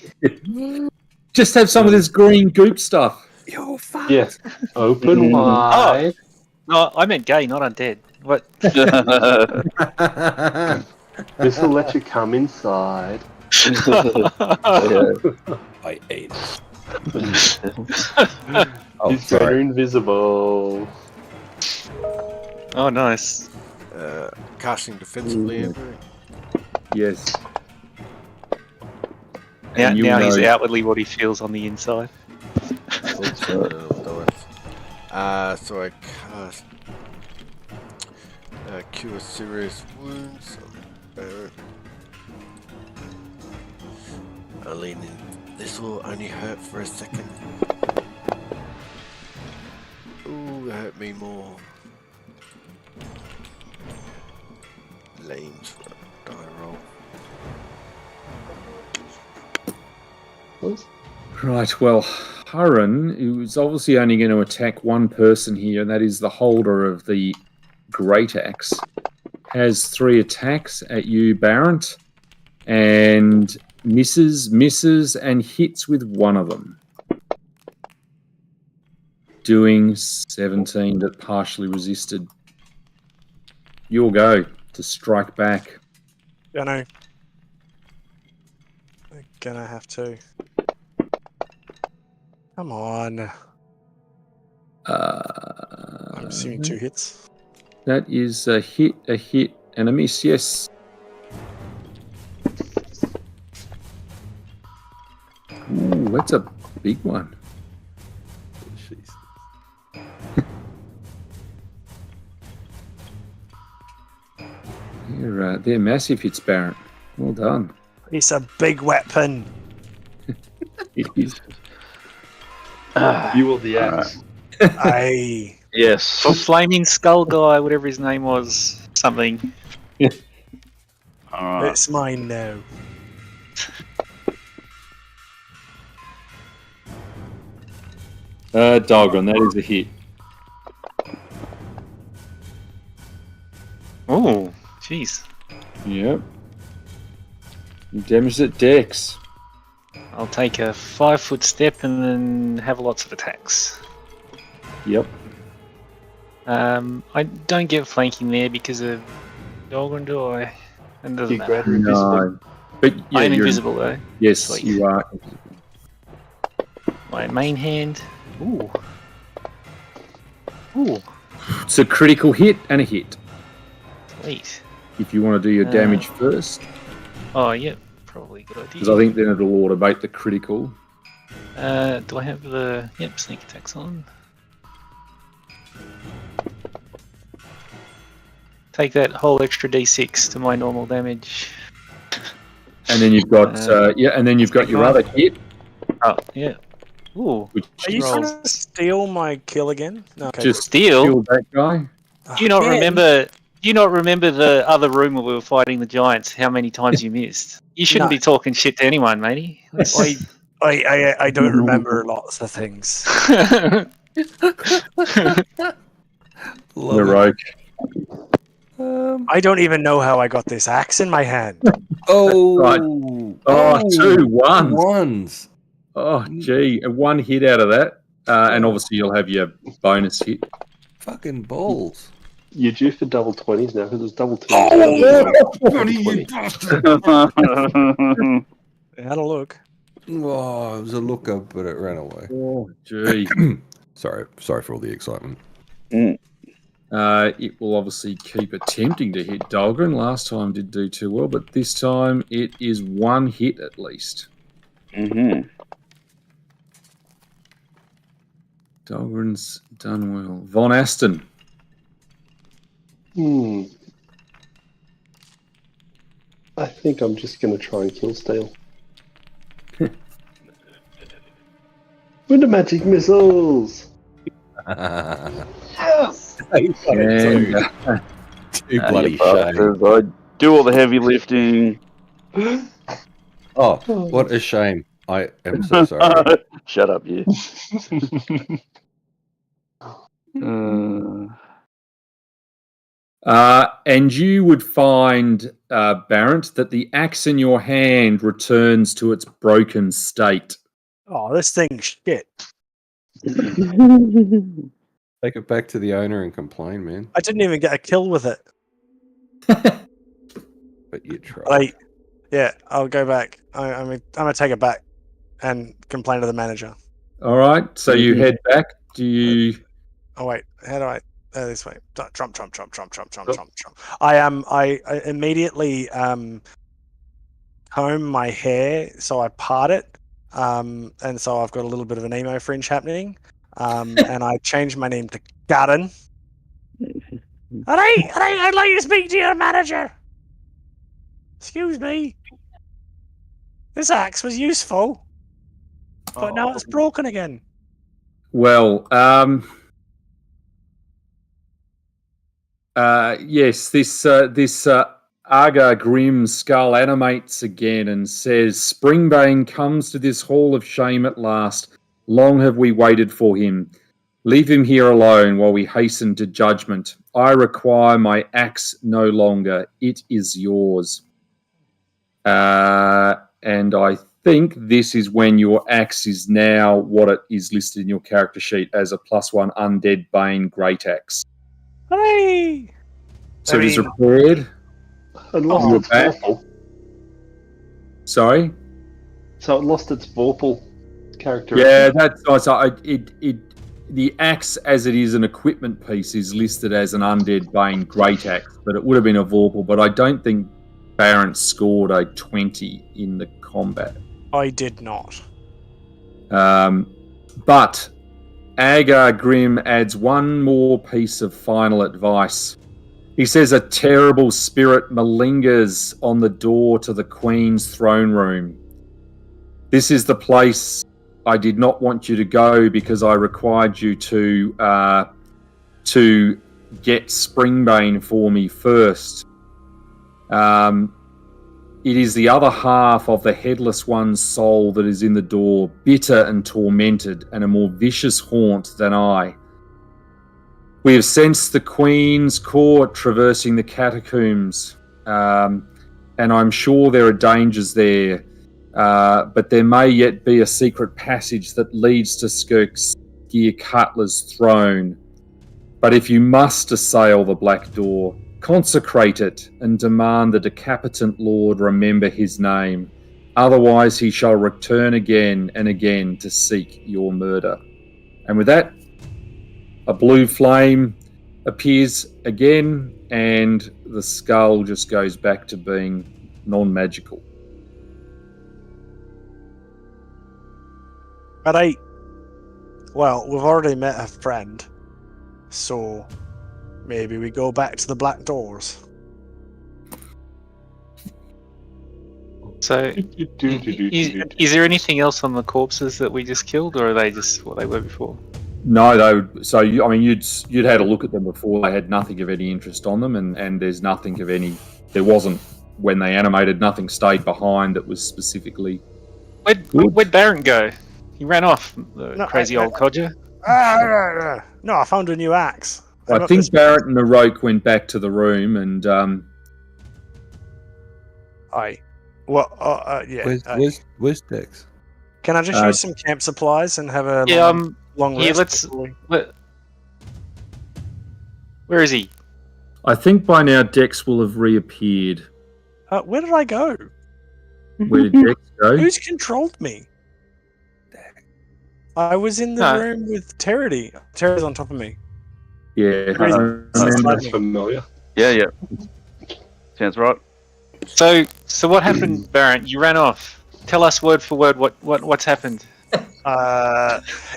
Just have some of this green goop stuff. You're fucked. Yeah. Open wide. No, I meant gay, not undead. What? This will let you come inside. I ate it. He's better invisible. Oh, nice. Casting defensively, Andrew. Yes. Now, And now he's know- outwardly what he feels on the inside. So I cast Cure Serious Wounds on Barrett. I lean in. This will only hurt for a second. Ooh, hurt me more. Lanes for a die roll. Right, well, Hurren, who's obviously only going to attack one person here, and that is the holder of the Great Axe, has 3 attacks at you, Barrett, and misses, and hits with one of them. Doing 17 that partially resisted. You'll go to strike back. I'm gonna have to. Come on. I'm assuming 2 hits. That is a hit, and a miss, yes. Ooh, that's a big one. They're massive hits, Barrett. Well done. It's a big weapon. It is. You or the axe? Aye. Yes. Or Flaming Skull guy, whatever his name was, something. Alright. It's mine now. Dahlgren, that is a hit. Oh, jeez. Yep. You damaged at Dex. I'll take a 5-foot step and then have lots of attacks. Yep. I don't get flanking there because of Dahlgren, do I? And doesn't You're matter. greater invisible. No. But yeah, I'm you're invisible though. Yes, Sweet. you are. My main hand. Ooh. Ooh. It's a critical hit and a hit. Sweet. If you want to do your damage first, Oh, yeah. Probably a good idea. because I think then it'll automate the critical. Do I have the... Yep, sneak attacks on. Take that whole extra d6 to my normal damage. And then you've got and then you've got your other hit, Oh, yeah. Ooh. which Are you rolls trying to steal my kill again? No, okay. just Steal? killed that guy. Do you not Again? remember? Do you not remember the other room where we were fighting the giants? How many times you missed? You shouldn't No. be talking shit to anyone, matey. I don't remember lots of things. Heroic. I don't even know how I got this axe in my hand. Oh, Right. Oh, 2 ones. ones. Oh, gee, and 1 hit out of that, and obviously you'll have your bonus hit. Fucking balls. You're due for double 20s now because it's double 20s. Had a look. Oh, it was a looker, but it ran away. Oh, gee. Sorry for all the excitement. It will obviously keep attempting to hit Dahlgren. Last time did do too well, but this time it is 1 hit at least. Mm-hmm. Dahlgren's done well. Von Aston. I think I'm just going to try and kill Steel. With the magic missiles! Yes! And, Too bloody You shame. bastards, I do all the heavy lifting. Oh, what a shame. I am so sorry. Shut up, you. and you would find, Barrett, that the axe in your hand returns to its broken state. Oh, this thing's shit. Take it back to the owner and complain, man. I didn't even get a kill with it. But you tried. Yeah, I'll go back. I'm gonna take it back and complain to the manager. All right. So you head back. Do you? Oh wait, how do I? This way. Trump. I immediately comb my hair, so I part it, and so I've got a little bit of an emo fringe happening. And I changed my name to Garen. I'd like to speak to your manager. Excuse me. This axe was useful, but now it's broken again. Well, yes, this Aga Grim skull animates again and says, Springbane comes to this hall of shame at last. Long have we waited for him. Leave him here alone while we hasten to judgment. I require my axe no longer. It is yours. And I think this is when your axe is now what it is listed in your character sheet as a +1 Undead Bane Great Axe. Hooray! So it is repaired. It lost You're its back. Vorpal. Sorry? So it lost its Vorpal character. Yeah, that's so the axe as it is an equipment piece is listed as an Undead Bane Great Axe, but it would have been a Vorpal, but I don't think Baron scored a 20 in the combat. I did not. But Agar Grim adds one more piece of final advice. He says a terrible spirit malingers on the door to the Queen's throne room. This is the place I did not want you to go because I required you to get Springbane for me first. It is the other half of the Headless One's soul that is in the door, bitter and tormented, and a more vicious haunt than I. We have sensed the Queen's court traversing the catacombs, and I'm sure there are dangers there, but there may yet be a secret passage that leads to Skirskir Cutler's throne. But if you must assail the Black Door, consecrate it and demand the decapitant Lord remember his name. Otherwise he shall return again and again to seek your murder. And with that, a blue flame appears again and the skull just goes back to being non-magical. Alright. Well, we've already met a friend, so maybe we go back to the Black Doors. So, is there anything else on the corpses that we just killed, or are they just what they were before? No, you'd had a look at them before. They had nothing of any interest on them, and there's nothing of any. There wasn't when they animated. Nothing stayed behind that was specifically. Where'd Baron go? He ran off. Crazy old codger. No, I found a new axe. I think Barrett and Naroke went back to the room, and Where's Dex? Can I just use some camp supplies and have a long rest? Where is he? I think by now Dex will have reappeared. Where did I go? Where did Dex go? Who's controlled me? I was in the room with Terity. Terry's on top of me. Yeah, that's familiar. Yeah. Sounds right. So what happened, Baron? You ran off. Tell us word for word what's happened.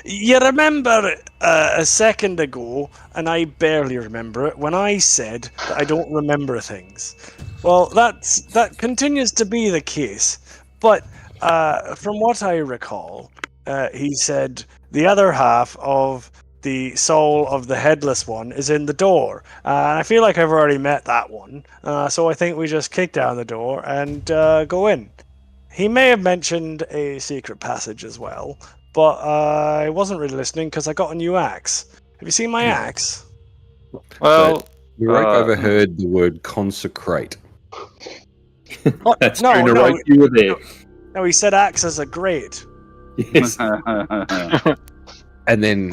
You remember a second ago, and I barely remember it, when I said that I don't remember things. Well, that continues to be the case. But from what I recall, he said the other half of the soul of the Headless One is in the door. And I feel like I've already met that one. So I think we just kick down the door and go in. He may have mentioned a secret passage as well, but I wasn't really listening because I got a new axe. Have you seen my axe? Well, Rick overheard the word consecrate. That's true, no, you were there. No, he said axes are great. Yes. And then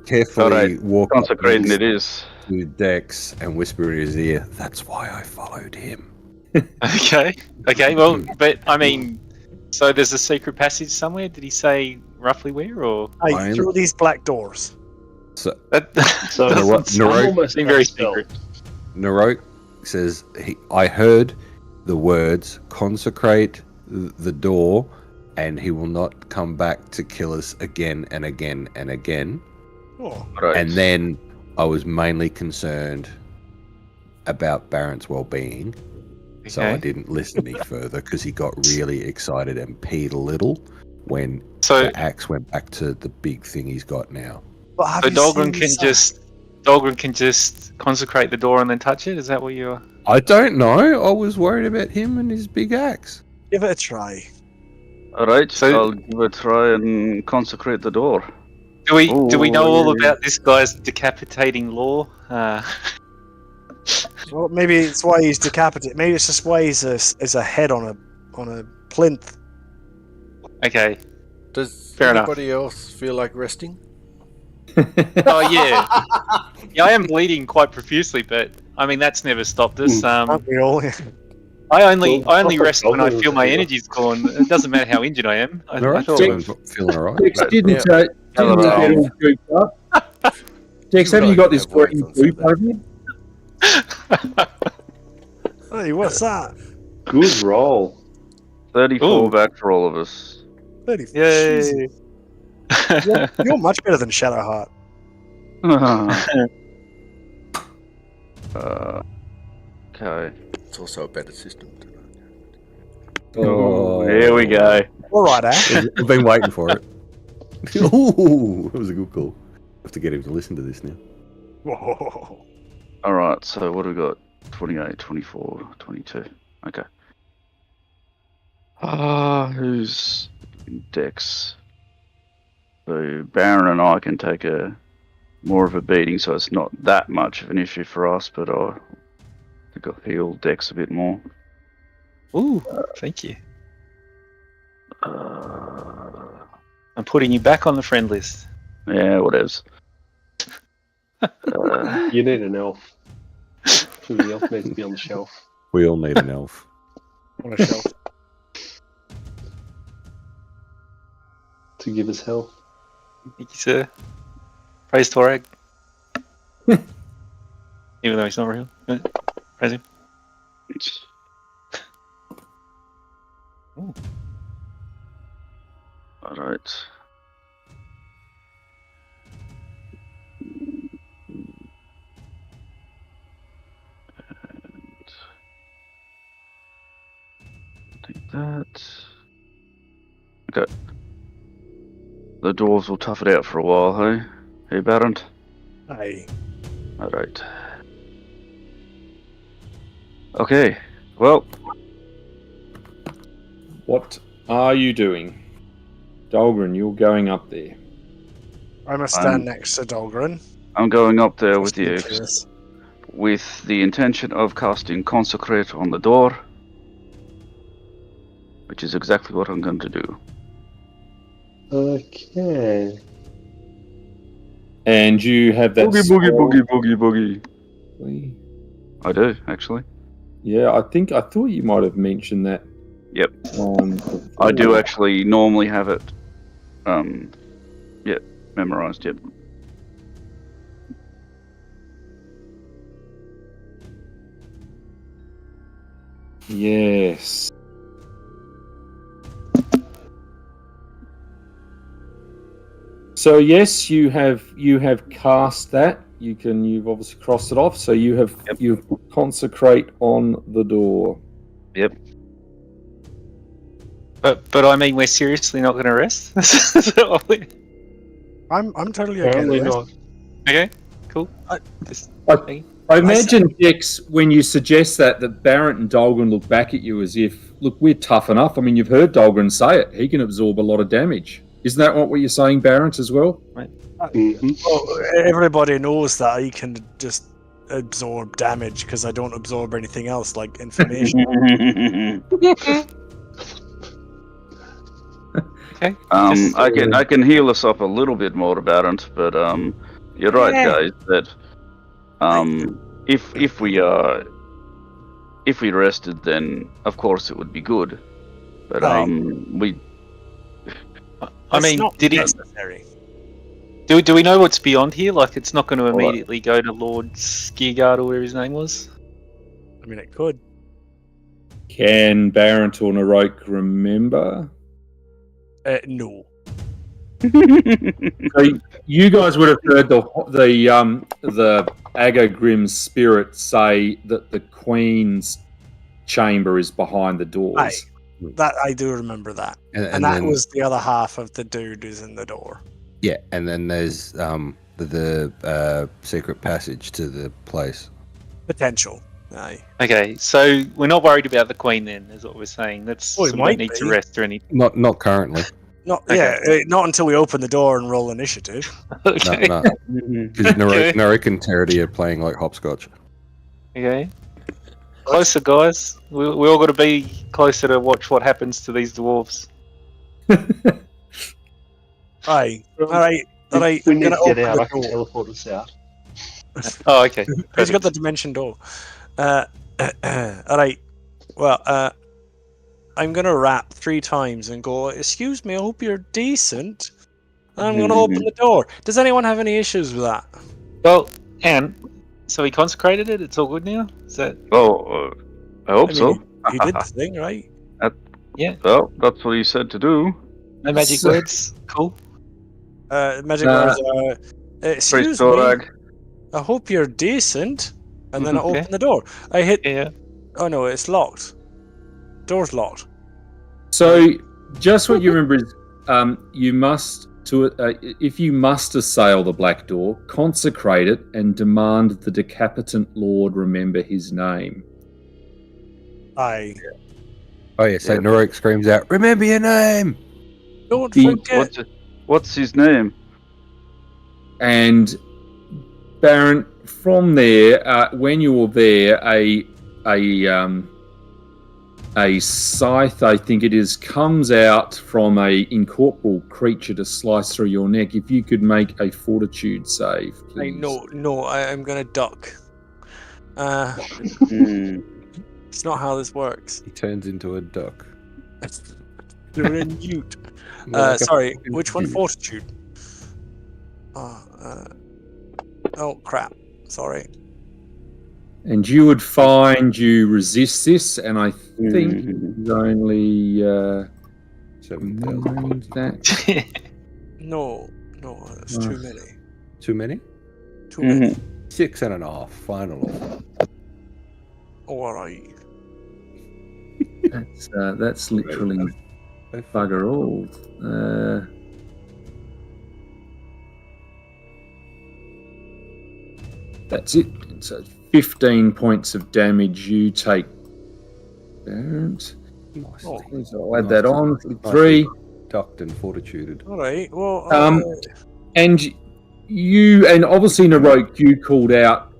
carefully walk consecrating it is to Dex and whisper in his ear, "That's why I followed him." Okay. Okay. Well, but I mean, so there's a secret passage somewhere. Did he say roughly where, or? Hey, through these black doors. So That So doesn't I'm almost seem very myself. secret. Narok says, I heard the words, consecrate the door, and he will not come back to kill us again and again and again. Oh, Right. And then I was mainly concerned about Baron's well-being. So I Okay. didn't listen any further because he got really excited and peed a little when So, the axe went back to the big thing he's got now. but have so you Dahlgren seen can just consecrate the door and then touch it. Is that what you're? I don't know. I was worried about him and his big axe. Give it a try. Alright, So- I'll give it a try and consecrate the door. Do we know all Oh, about this guy's decapitating lore? Well, maybe it's why he's decapitated. Maybe it's just why he's a head on a plinth. Okay. Does Fair enough. anybody else feel like resting? Oh yeah. Yeah, I am bleeding quite profusely, but I mean that's never stopped us. Aren't we all? I only Well, rest when I Goblin feel my was- energy's gone. It doesn't matter how injured I am. I Alright, thought, so I'm feeling alright. Dex, didn't Yeah. you get all gooped up? Dex, have you got this Have words green on goop Sunday. over you? Hey, what's that? Good roll. 34 Ooh. back for all of us. 30. Yay. You're much better than Shadowheart. Okay. It's also a better system. Oh, here we go. All right, Ash. I've been waiting for it. Ooh, that was a good call. I have to get him to listen to this now. Whoa. Alright, so what do we got? 28, 24, 22. Okay. Who's Dex? So Baron and I can take a more of a beating, so it's not that much of an issue for us, but I think I'll heal Dex a bit more. Ooh, thank you. Uh, I'm putting you back on the friend list. yeah, whatevs. You need an elf. The elf needs to be on the shelf. We all need an elf. On a shelf. To give us health. Thank you, sir. Praise Torag. Even though he's not real. Praise him. Alright. Take that. Okay. The dwarves will tough it out for a while, hey? Hey, Baron? Hey. Alright. Okay, well, What are you doing? Dahlgren, you're going up there. I must stand next to Dahlgren. I'm going up there with you Yes. with the intention of casting Consecrate on the door, which is exactly what I'm going to do. Okay. And you have that. boogie. boogie. I do, actually. Yeah, I thought you might have mentioned that. Yep. Before. I do actually normally have it, memorized, yep. Yes. So yes, you have cast that. You've obviously crossed it off. So you've consecrate on the door. Yep. But I mean, we're seriously not going to rest? Okay, I'm totally okay Apparently with this. not. cool. I imagine, Dex, when you suggest that Barrett and Dahlgren look back at you as if, look, we're tough enough. I mean, you've heard Dahlgren say it. He can absorb a lot of damage. Isn't that what you're saying, Barrett, as well? Mhm. Well, everybody knows that he can just absorb damage because I don't absorb anything else like information. Okay. I can heal us up a little bit more about it, but you're right, Yeah. guys. That if we are if we rested, then of course it would be good. But Aye. we I It's mean, not did he? necessary. Do we know what's beyond here? Like, it's not going to Well, immediately go to Lord Skiergard or whatever his name was. I mean, it could. Can Barrett or Naroke remember? No. So you guys would have heard the Agogrim's spirit say that the Queen's chamber is behind the doors. That I do remember that. And And that then, was the other half of the dude who's in the door. yeah, and then there's the secret passage to the place. Potential. Aye. Okay, so we're not worried about the Queen then, is what we're saying. That's Well, it we don't might need to be. rest or anything. Not currently. Not Okay. not until we open the door and roll initiative. Okay. No, because Narek and Terity are playing like hopscotch. Okay. Closer, guys. We all got to be closer to watch what happens to these dwarves. Aye. All right. All right. We I'm need gonna to get open out. the I can door. teleport us out. Oh, okay. He's got the dimension door. All right. Well, I'm gonna rap 3 times and go. Excuse me. I hope you're decent. I'm gonna open the door. Does anyone have any issues with that? Well, and so he consecrated it. It's all good now. Is that? Oh, I hope I mean, so. He did the thing, right? Well, that's what he said to do. No magic So- words. Cool. Magic words are. Praise Excuse me. Torag. I hope you're decent. And then I Okay. open the door. I hit. Yeah. Oh no, it's locked. Door's locked. So, just what you remember is, you must if you must assail the Black Door, consecrate it and demand the decapitant Lord remember his name. Aye. Oh yeah, so Yeah. Narek screams out, "Remember your name!" Don't The- forget. What's his name? And Baron, from there, when you're there, a scythe, I think it is, comes out from a incorporeal creature to slice through your neck. If you could make a fortitude save, please. I'm gonna duck. Hmm. It's not how this works. He turns into a duck. You're in mute. More like a Sorry, fucking which one? dude. Fortitude. Oh crap! Sorry. And you would find you resist this, and I think Mhm. it's only 7,000. that. No, that's too many. Too many? Too many. Mhm. 6.5. Final offer. All right. That's literally bugger all. That's it. So 15 points of damage you take. Barrett. Nicely. So I'll add that on. Nicely 3. Ducked and fortituded. All right. Well. And you, and obviously Naroke, you called out,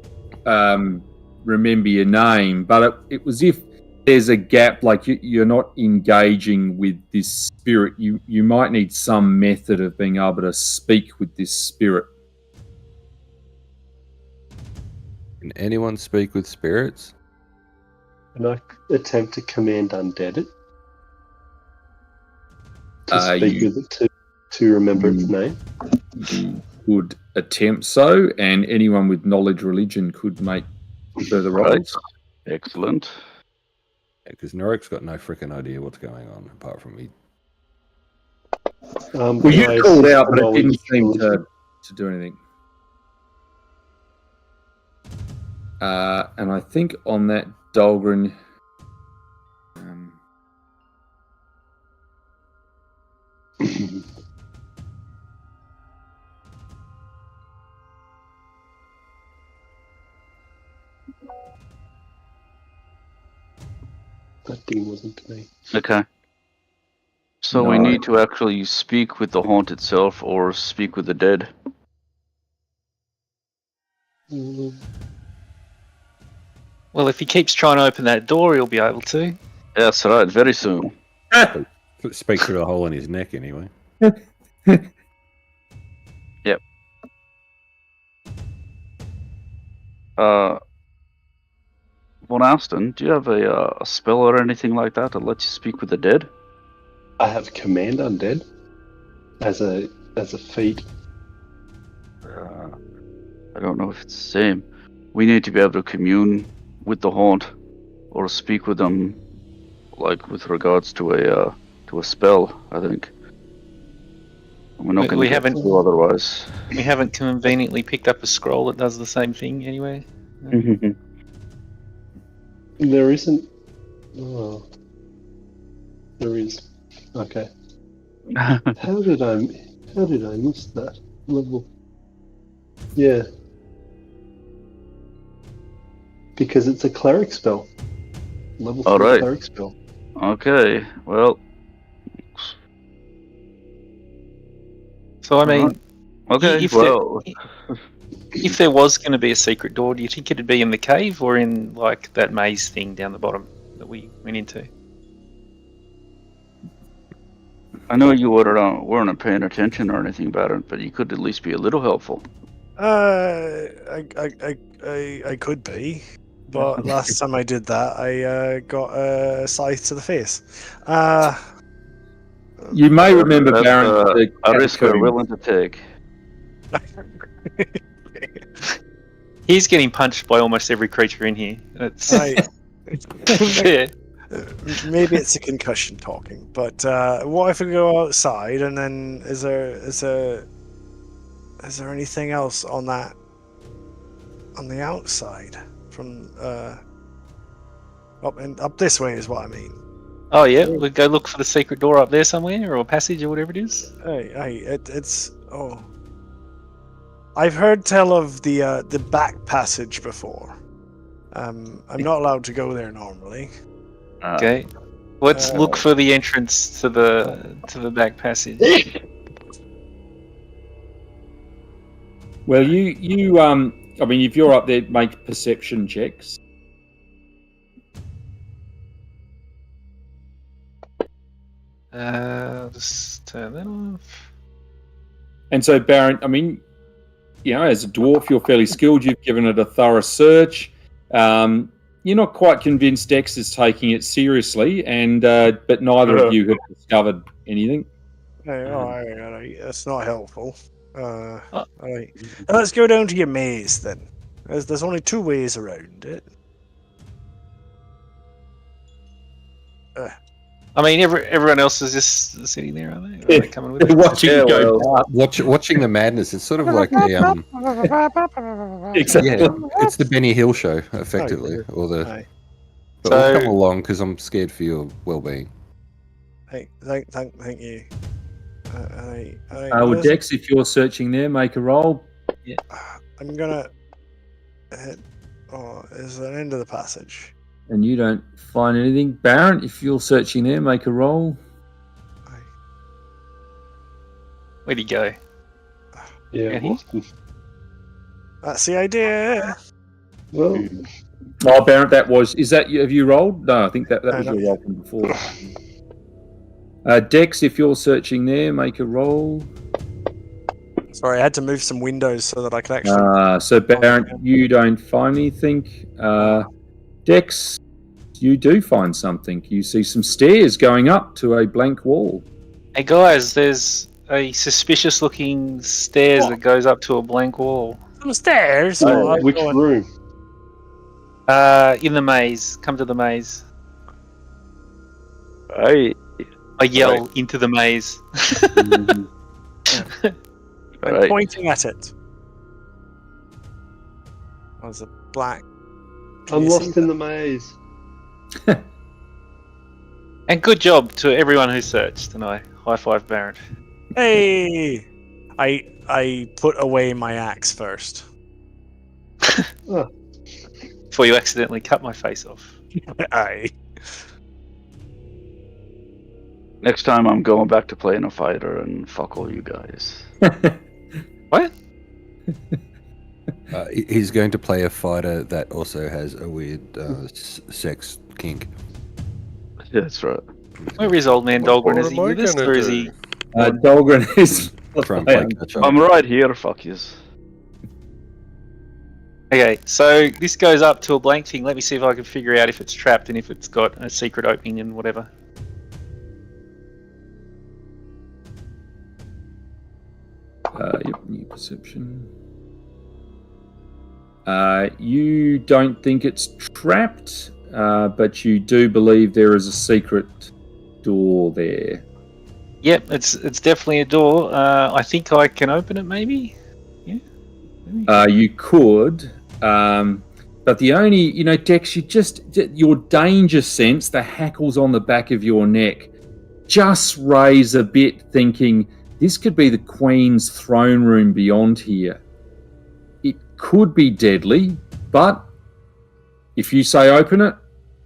remember your name, but it was if there's a gap, like you're not engaging with this spirit, you might need some method of being able to speak with this spirit. Can anyone speak with spirits? Can I attempt to command undead it? To Uh, speak you- with it to remember its name? You could attempt so, and anyone with knowledge religion could make further rolls. Right. Excellent. Because Narek's got no freaking idea what's going on, apart from me. Well, Can you I called assist out, but it knowledge didn't seem religion? to do anything. And I think on that, Dahlgren. That thing wasn't to me. Okay. So we need to actually speak with the haunt itself or speak with the dead. Well, if he keeps trying to open that door, he'll be able to. That's right, very soon. Speak through a hole in his neck, anyway. Von Alston, do you have a spell or anything like that that lets you speak with the dead? I have Command Undead as a feat. I don't know if it's the same. We need to be able to commune with the haunt or speak with them, like with regards to a spell. I think. We're not We going to haven't- do otherwise. We haven't conveniently picked up a scroll that does the same thing anyway. There isn't. Oh, there is. Okay. How did I miss that level? Yeah. Because it's a cleric spell. Level 3 Alright. cleric spell. Okay, well, So I mean, okay, if well, if there was going to be a secret door, do you think it'd be in the cave or in like that maze thing down the bottom that we went into? I know you weren't paying attention or anything about it, but you could at least be a little helpful. I could be, but last time I did that, I got a scythe to the face. You may remember, That's Baron, the a risk we're catacomb. willing to take. He's getting punched by almost every creature in here. It's Right. fair. Maybe it's a concussion talking, but what if we go outside and then is there anything else on the outside from up this way is what I mean. Oh yeah, we'll go look for the secret door up there somewhere, or a passage, or whatever it is. I've heard tell of the back passage before. I'm not allowed to go there normally. Okay, let's look for the entrance to the back passage. Well, you I mean, if you're up there, make perception checks. I'll just turn that off. And so, Baron, I mean, you know, as a dwarf, you're fairly skilled. You've given it a thorough search. You're not quite convinced Dex is taking it seriously, and but neither of you have discovered anything. That's not helpful. Alright. Let's go down to your maze then. There's only 2 ways around it. I mean, everyone else is just sitting there, aren't they? Are they coming with They're us? watching you go past. Watching the madness. It's sort of like the Exactly. yeah, it's the Benny Hill show, effectively, or the. Aye. But So- we'll come along because I'm scared for your well-being. Thank you. Well, Dex, if you're searching there, make a roll. I'm gonna hit. Oh, there's an end of the passage. And you don't find anything. Baron, if you're searching there, make a roll. Where'd he go? Yeah, Yeah. lost him. That's the idea. Well, Oh, Baron, is that have you rolled? No, I think that was No, your not roll from before. Dex, if you're searching there, make a roll. Sorry, I had to move some windows so that I could actually. So Baron, you don't find anything. Dex, you do find something. You see some stairs going up to a blank wall. Hey guys, there's a suspicious-looking stairs that goes up to a blank wall. Some stairs. which room? In the maze. Come to the maze. Hey, I yell into the maze. I'm alright. pointing at it. There's a black. Can I'm you see lost in the maze. And good job to everyone who searched, and I high five Baron. Hey! I put away my axe first. Before you accidentally cut my face off. Aye. Next time I'm going back to playing a fighter and fuck all you guys. What? He's going to play a fighter that also has a weird sex kink. Yeah, that's right. Where is old man Dolgren? Is he What am I with us, gonna or is do? he? Dolgren is. Try and play catch up. I'm right here, fuck yous. Okay, so this goes up to a blank thing. Let me see if I can figure out if it's trapped and if it's got a secret opening and whatever. Yep, new perception. You don't think it's trapped, but you do believe there is a secret door there. Yep, it's definitely a door. I think I can open it, maybe? Yeah? Maybe. You could, but the only, Dex, your danger sense, the hackles on the back of your neck, just raise a bit, thinking this could be the Queen's throne room beyond here. It could be deadly, but if you say open it,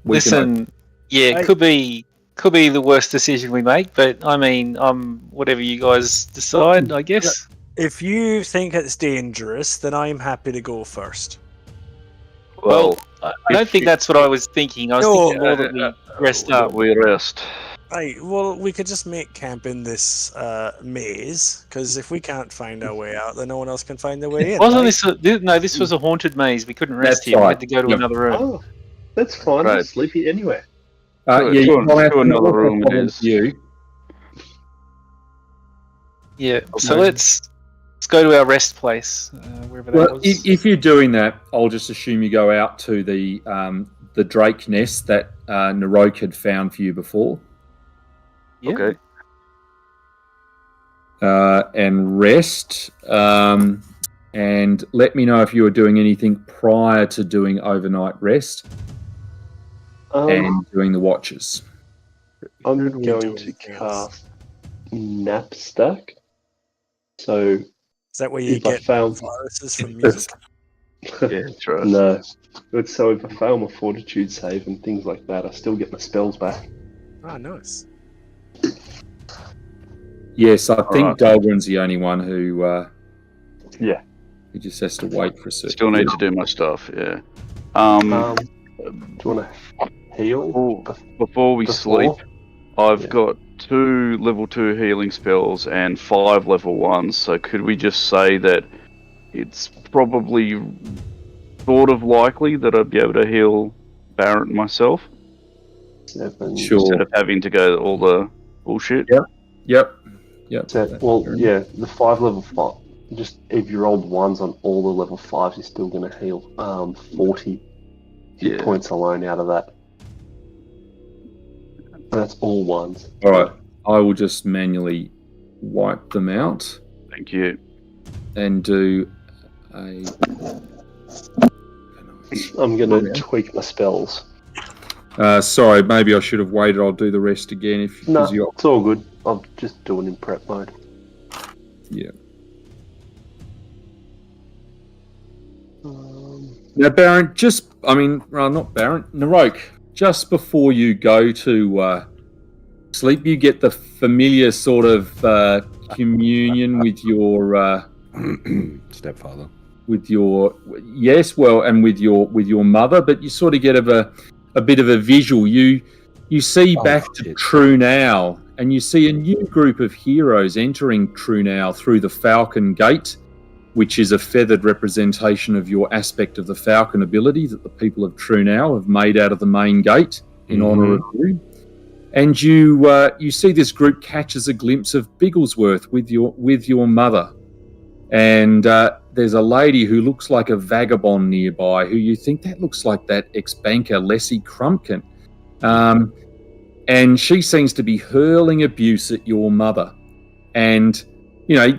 Listen, it could be the worst decision we make, but I mean, whatever you guys decide, I guess. If you think it's dangerous, then I'm happy to go first. Well, I don't think that's what I was thinking. I was thinking more that we rest up. We rest. Right, well, we could just make camp in this maze, because if we can't find our way out, then no one else can find their way in. This was a haunted maze. We couldn't rest That's here. We right. had to go to another room. Oh, that's fine. Right. I'll sleep here anyway. you to another room it is. Yeah, so let's go to our rest place, wherever that Well, was. if you're doing that, I'll just assume you go out to the Drake nest that Narok had found for you before. Yeah. Okay. And rest. And let me know if you are doing anything prior to doing overnight rest and doing the watches. I'm going to cast Nap Stack. So Is that where you if I get found viruses from music? Yeah, that's right. No. But so if I fail my fortitude save and things like that, I still get my spells back. Ah, nice. Yes, I think right. Dahlgren's the only one who he just has to wait for a second. Still need to do my stuff, yeah. Do you want to heal? Before we sleep, I've got 2 level 2 healing spells and 5 level 1s, so could we just say that it's probably sort of likely that I'd be able to heal Barrett myself? 7. Sure. Instead of having to go all the bullshit? Yep. The 5 level 5, just if you rolled 1s on all the level 5s, you're still going to heal 40 hit points alone out of that. And that's all 1s. All right. I will just manually wipe them out Thank you. and do a... I'm going to tweak my spells. Sorry, maybe I should have waited. I'll do the rest again. No, it's all good. I'll just do it in prep mode. Yeah. Now, Baron, not Baron, Narok, just before you go to sleep, you get the familiar sort of communion with your Stepfather. with your and with your mother, but you sort of get a bit of a visual. You see back to True Now, and you see a new group of heroes entering True Now through the Falcon Gate, which is a feathered representation of your aspect of the Falcon ability that the people of True Now have made out of the main gate in honour of you. And you see this group catches a glimpse of Bigglesworth with your mother. And there's a lady who looks like a vagabond nearby who you think that looks like that ex-banker Leslie Crumpkin. And she seems to be hurling abuse at your mother. And,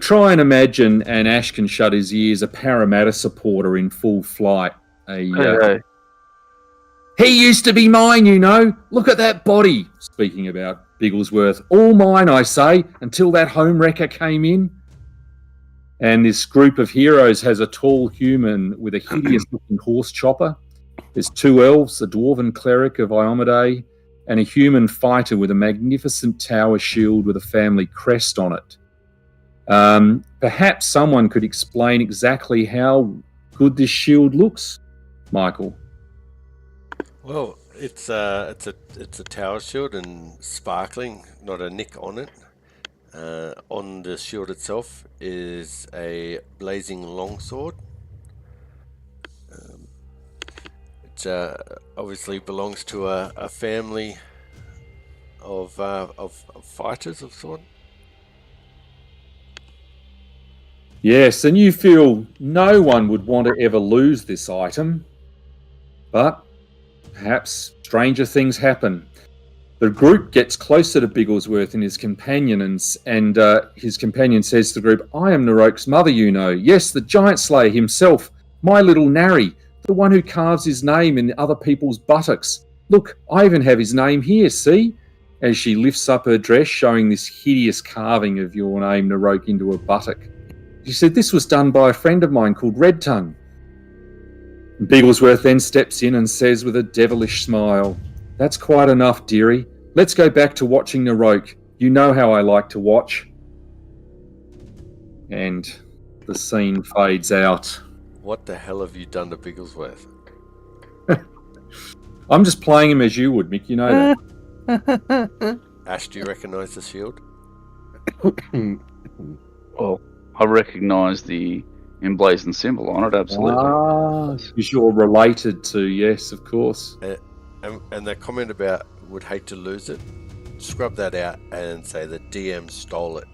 try and imagine, and Ash can shut his ears, a Parramatta supporter in full flight. He used to be mine, Look at that body. Speaking about Bigglesworth. All mine, I say, until that home wrecker came in. And this group of heroes has a tall human with a hideous-looking horse chopper. There's 2 elves, a dwarven cleric of Iomedae, and a human fighter with a magnificent tower shield with a family crest on it. Perhaps someone could explain exactly how good this shield looks, Michael. Well, it's a tower shield and sparkling, not a nick on it. On the shield itself is a blazing longsword. It obviously belongs to a family of fighters of sort. Yes, and you feel no one would want to ever lose this item. But perhaps stranger things happen. The group gets closer to Bigglesworth and his companion, and his companion says to the group, "I am Narok's mother, you know. Yes, the Giantslayer himself, my little Nary, the one who carves his name in other people's buttocks. Look, I even have his name here, see?" As she lifts up her dress, showing this hideous carving of your name, Narok, into a buttock. She said, "This was done by a friend of mine called Red Tongue." Bigglesworth then steps in and says with a devilish smile, "That's quite enough, dearie. Let's go back to watching Narok. You know how I like to watch." And the scene fades out. What the hell have you done to Bigglesworth? I'm just playing him as you would, Mick. You know that. Ash, do you recognise the shield? Well, I recognise the emblazoned symbol on it, absolutely. Because you're related to, yes, of course. And that comment about would hate to lose it, scrub that out and say the DM stole it.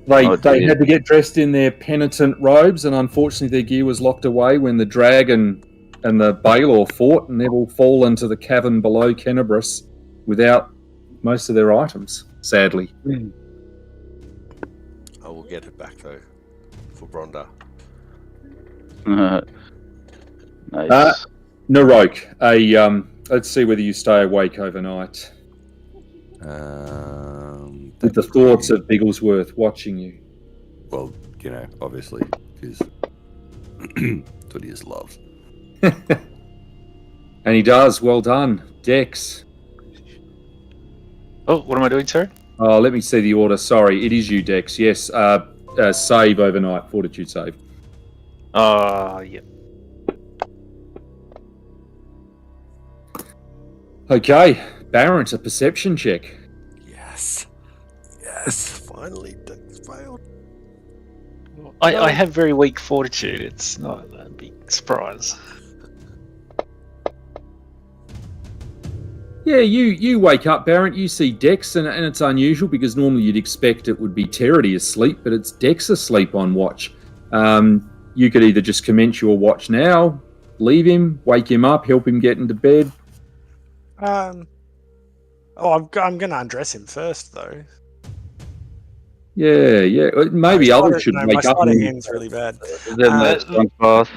They had to get dressed in their penitent robes, and unfortunately their gear was locked away when the dragon and the Baelor fought, and they've all fallen to the cavern below Kennebrus without most of their items, sadly. I will get it back though, for Bronda. Nice. Narok, let's see whether you stay awake overnight. With the thoughts of Bigglesworth watching you. Well, you know, obviously, because that's what he just loves. And he does. Well done. Dex. Oh, what am I doing, sir? Oh, let me see the order. Sorry, it is you, Dex. Yes, save overnight. Fortitude save. Yeah. Okay, Baron, a perception check. Yes, finally, Dex failed. I have very weak fortitude. It's not a big surprise. Yeah, you wake up, Baron. You see Dex, and it's unusual because normally you'd expect it would be Terity asleep, but it's Dex asleep on watch. You could either just commence your watch now, leave him, wake him up, help him get into bed. I'm going to undress him first, though. Yeah. Maybe others should my wake up. sliding hand's really bad. Then that's bath.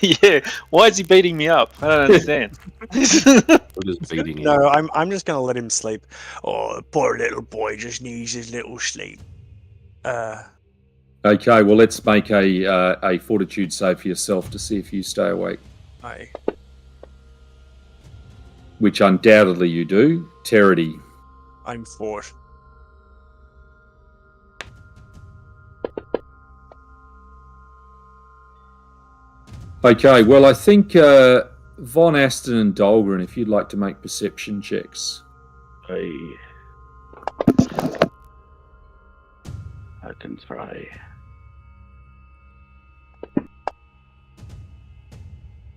Yeah. Why is he beating me up? I don't understand. We're just beating him. No, I'm just going to let him sleep. Oh, the poor little boy just needs his little sleep. Okay, well, let's make a fortitude save for yourself to see if you stay awake. Aye. Which undoubtedly you do. Terity. I'm 4. Okay, well, I think Von Aston and Dahlgren, if you'd like to make perception checks. I can try.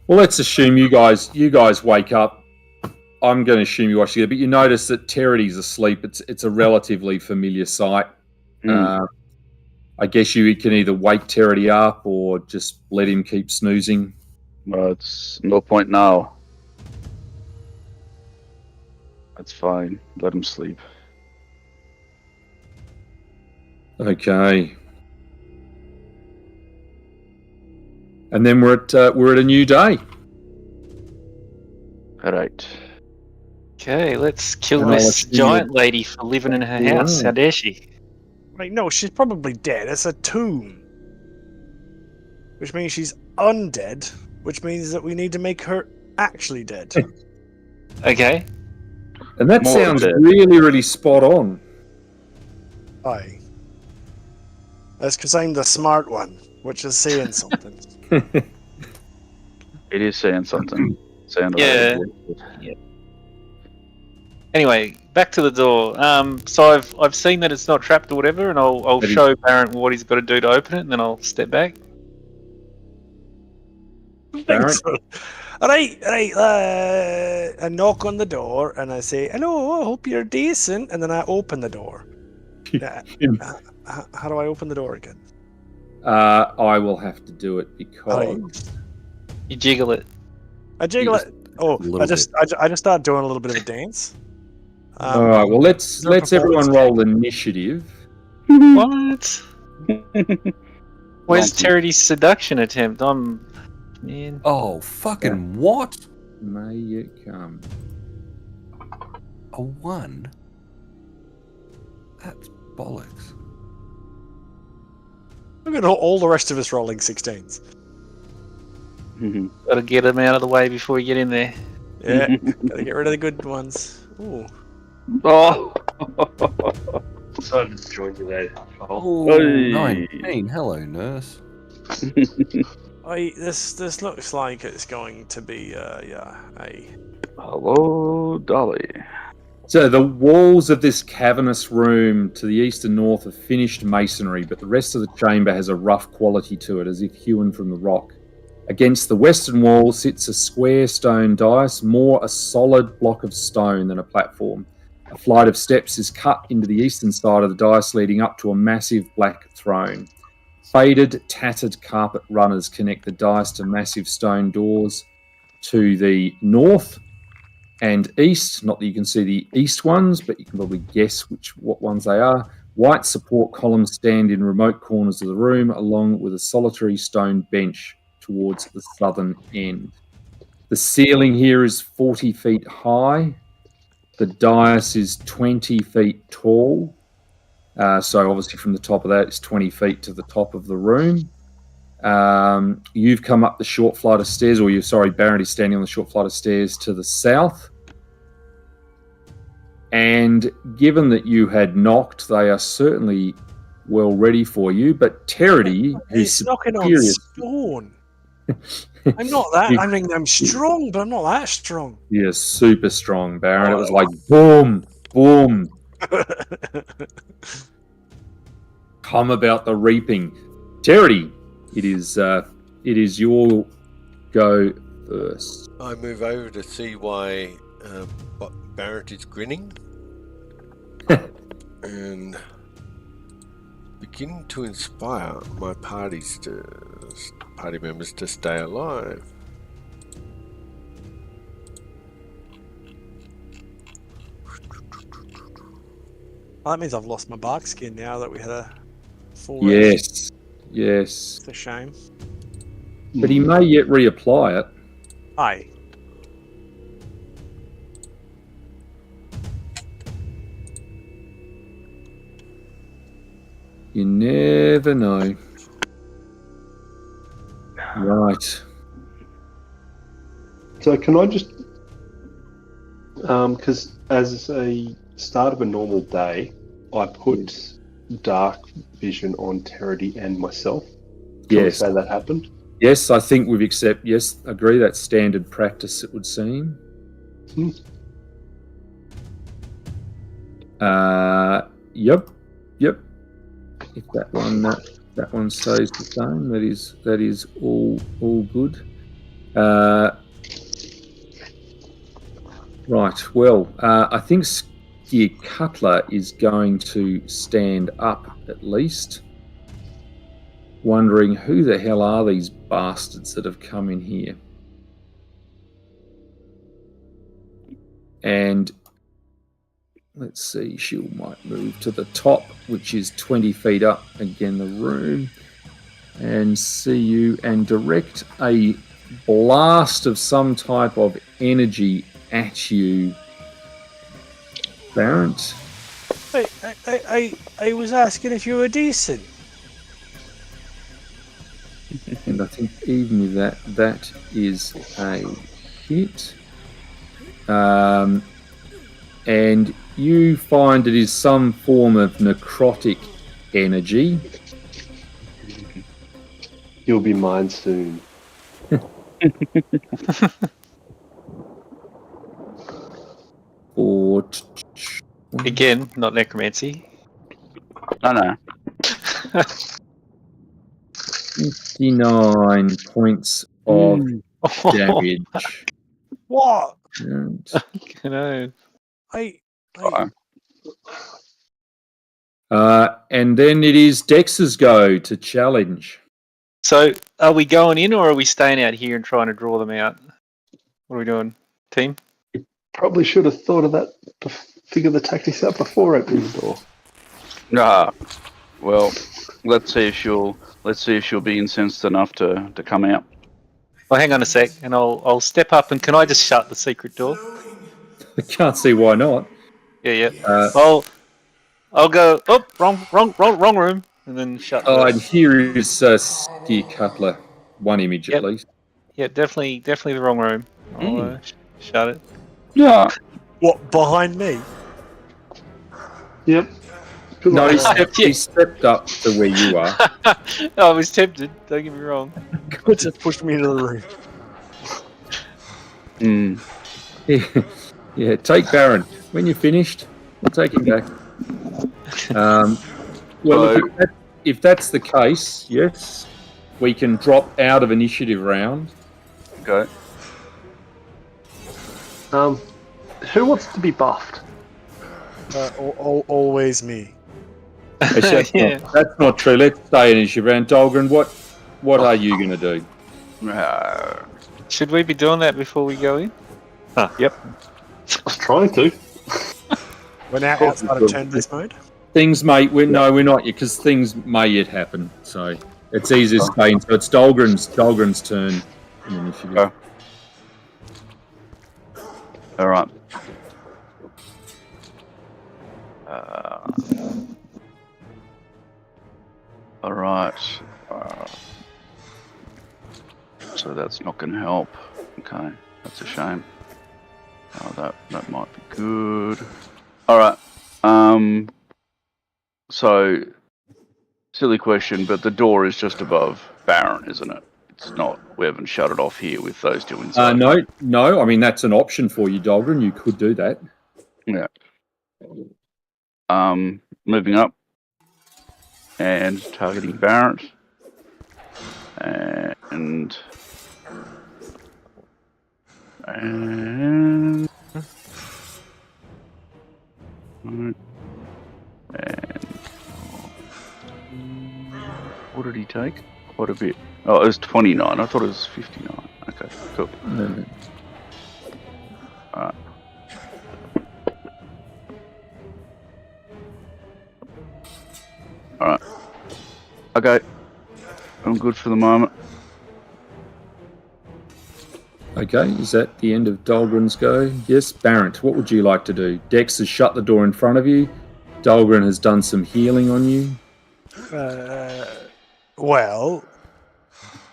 Well, let's assume you guys wake up. I'm going to assume you watch together, but you notice that Terity's asleep. It's a relatively familiar sight. I guess you can either wake Terity up or just let him keep snoozing. Well, it's no point now. That's fine. Let him sleep. Okay. And then we're at a new day. All right. Okay, let's kill Oh, this let's do giant lady for living in her house. Yeah. How dare she? Wait, no, she's probably dead. It's a tomb. Which means she's undead, which means that we need to make her actually dead. Okay. And that More sounds dead. really, really spot on. Aye. That's because I'm the smart one, which is saying something. It is saying something. Yeah. Anyway, back to the door. So I've seen that it's not trapped or whatever, and I'll show Baron what he's got to do to open it, and then I'll step back. Baron? All right. I knock on the door and I say, "Hello, I hope you're decent." And then I open the door. How do I open the door again? I will have to do it because You jiggle it. I jiggle it. Oh, little I just start doing a little bit of a dance. all right. Well, let's everyone roll initiative. What? Where's Territy's seduction attempt? Man. Oh, fucking what? May it come. A 1? That's bollocks. Look at all the rest of us rolling 16s. Gotta get them out of the way before you get in there. Yeah, gotta get rid of the good ones. Ooh. Oh. Decided to join you there. Oh, Hey. 19. Hello, nurse. This looks like it's going to be Hello, Dolly. So the walls of this cavernous room to the east and north are finished masonry, but the rest of the chamber has a rough quality to it, as if hewn from the rock. Against the western wall sits a square stone dais, more a solid block of stone than a platform. A flight of steps is cut into the eastern side of the dais, leading up to a massive black throne. Faded, tattered carpet runners connect the dais to massive stone doors to the north and east. Not that you can see the east ones, but you can probably guess what ones they are. White support columns stand in remote corners of the room, along with a solitary stone bench towards the southern end. The ceiling here is 40 feet high. The dais is 20 feet tall. So obviously from the top of that, it's 20 feet to the top of the room. You've come up the short flight of stairs, Baron is standing on the short flight of stairs to the south. And given that you had knocked, they are certainly well ready for you. But Terity, who's it's knocking on stone. I'm not that. I mean, I'm strong, but I'm not that strong. You're super strong, Baron. It was like boom, boom. Come about the reaping. Terity, it is your go first. I move over to see why Barrett is grinning and begin to inspire my party members to stay alive. Well, that means I've lost my bark skin now that we had a full rest. Yes. It's a shame. But he may yet reapply it. Aye. You never know. Right. So can I just, because as a start of a normal day, I put dark vision on Terity and myself. Can we Yes. say that happened? Yes, I think we've accepted. Yes, agree. That's standard practice, it would seem. Yep. If that one stays the same, that is all good. Right. Well, I think Skier Cutler is going to stand up at least, wondering who the hell are these bastards that have come in here. And let's see, she might move to the top, which is 20 feet up, again the room, and see you and direct a blast of some type of energy at you, Baron. I was asking if you were decent. And I think even with that is a hit. And you find it is some form of necrotic energy. You'll be mine soon. Or Again, not necromancy. No. 59 points of Oh, damage. What? And, I know. Fine. and then it is Dex's go to challenge. So, are we going in or are we staying out here and trying to draw them out? What are we doing, team? Probably should have thought of that, figure the tactics out before opening the door. Nah. Well, let's see if she'll be incensed enough to come out. Well, hang on a sec, and I'll step up. And can I just shut the secret door? I can't see why not. Yeah. Uh, I'll go. Oh, wrong room, and then shut. and here is Ski Cutler. One image at Yep. least. Yeah, definitely the wrong room. I'll shut it. Yeah. What, behind me? Yep. No, he stepped up to where you are. I was tempted. Don't get me wrong. Good to push me into the room. Yeah, take Baron. When you're finished, we'll take him back. Look, if that's the case, yes, we can drop out of initiative round. Okay. Who wants to be buffed? Always me. Actually, that's not true. Let's stay in initiative round. Dahlgren, what are you going to do? Should we be doing that before we go in? Yep. I was trying to. We're now outside of turn-based mode. Things may... we're not yet, because things may yet happen. So it's easy to stay in. So it's Dahlgren's turn in initiative. Okay. All right. All right. So that's not going to help. Okay, that's a shame. Oh, that might be good. All right. So silly question, but the door is just above Baron, isn't it? It's not. We haven't shut it off here with those two inside. No. I mean, that's an option for you, Dahlgren. You could do that. Yeah. Moving up and targeting Barrett and what did he take? Quite a bit. Oh, it was 29. I thought it was 59. Okay, cool. Alright. Alright. Okay. I'm good for the moment. Okay, is that the end of Dahlgren's go? Yes, Barrett, what would you like to do? Dex has shut the door in front of you. Dahlgren has done some healing on you. Well,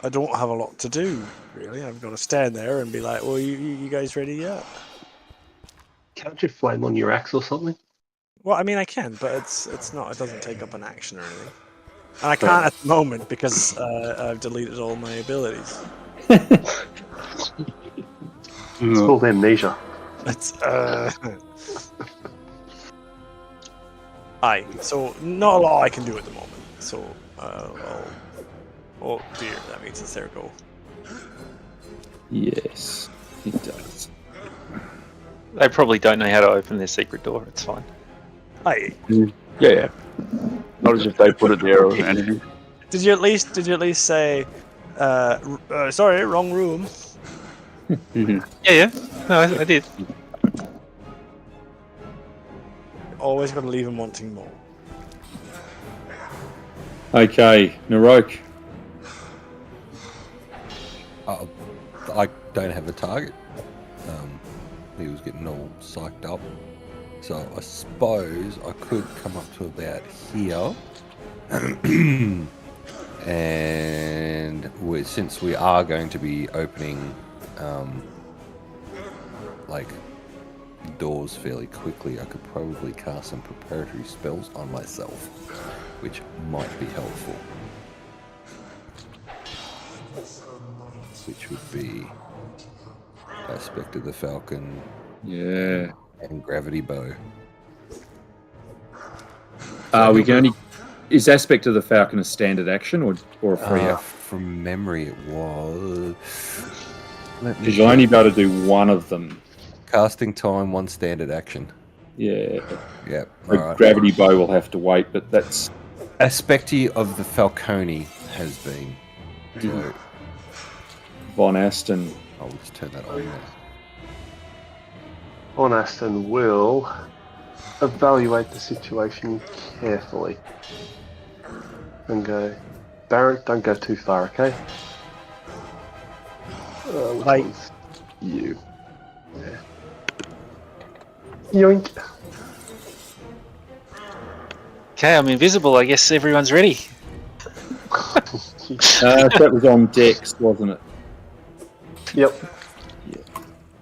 I don't have a lot to do, really. I've got to stand there and be like, well, you guys ready yet? Can't you flame on your axe or something? Well, I mean, I can, but it's not. It doesn't take up an action or anything. And I can't at the moment because I've deleted all my abilities. It's called amnesia. It's so not a lot I can do at the moment. So oh dear, that means it's their go. Yes, it does. They probably don't know how to open their secret door. It's fine. Yeah. Not as if they put it there or anything. Did you at least say, sorry, wrong room? Yeah. No, I did. Always got to leave him wanting more. Okay, Narok. I don't have a target. He was getting all psyched up. So I suppose I could come up to about here. And since we are going to be opening doors fairly quickly, I could probably cast some preparatory spells on myself, which might be helpful. Which would be Aspect of the Falcon, Yeah. and Gravity Bow. We can only... Is Aspect of the Falcon a standard action or a free action? from memory, it was. Because you'll only be able to do one of them. Casting time, 1 standard action. Yeah. Yep. The All right. gravity bow will have to wait, but that's... Aspecti of the Falcone has been. So Von Aston. I'll just turn that on now. Von Aston will evaluate the situation carefully and go, Barrett, don't go too far, okay? Which Right. one's you? Yeah. Yoink. Okay, I'm invisible. I guess everyone's ready. That was on Dex, wasn't it? Yep.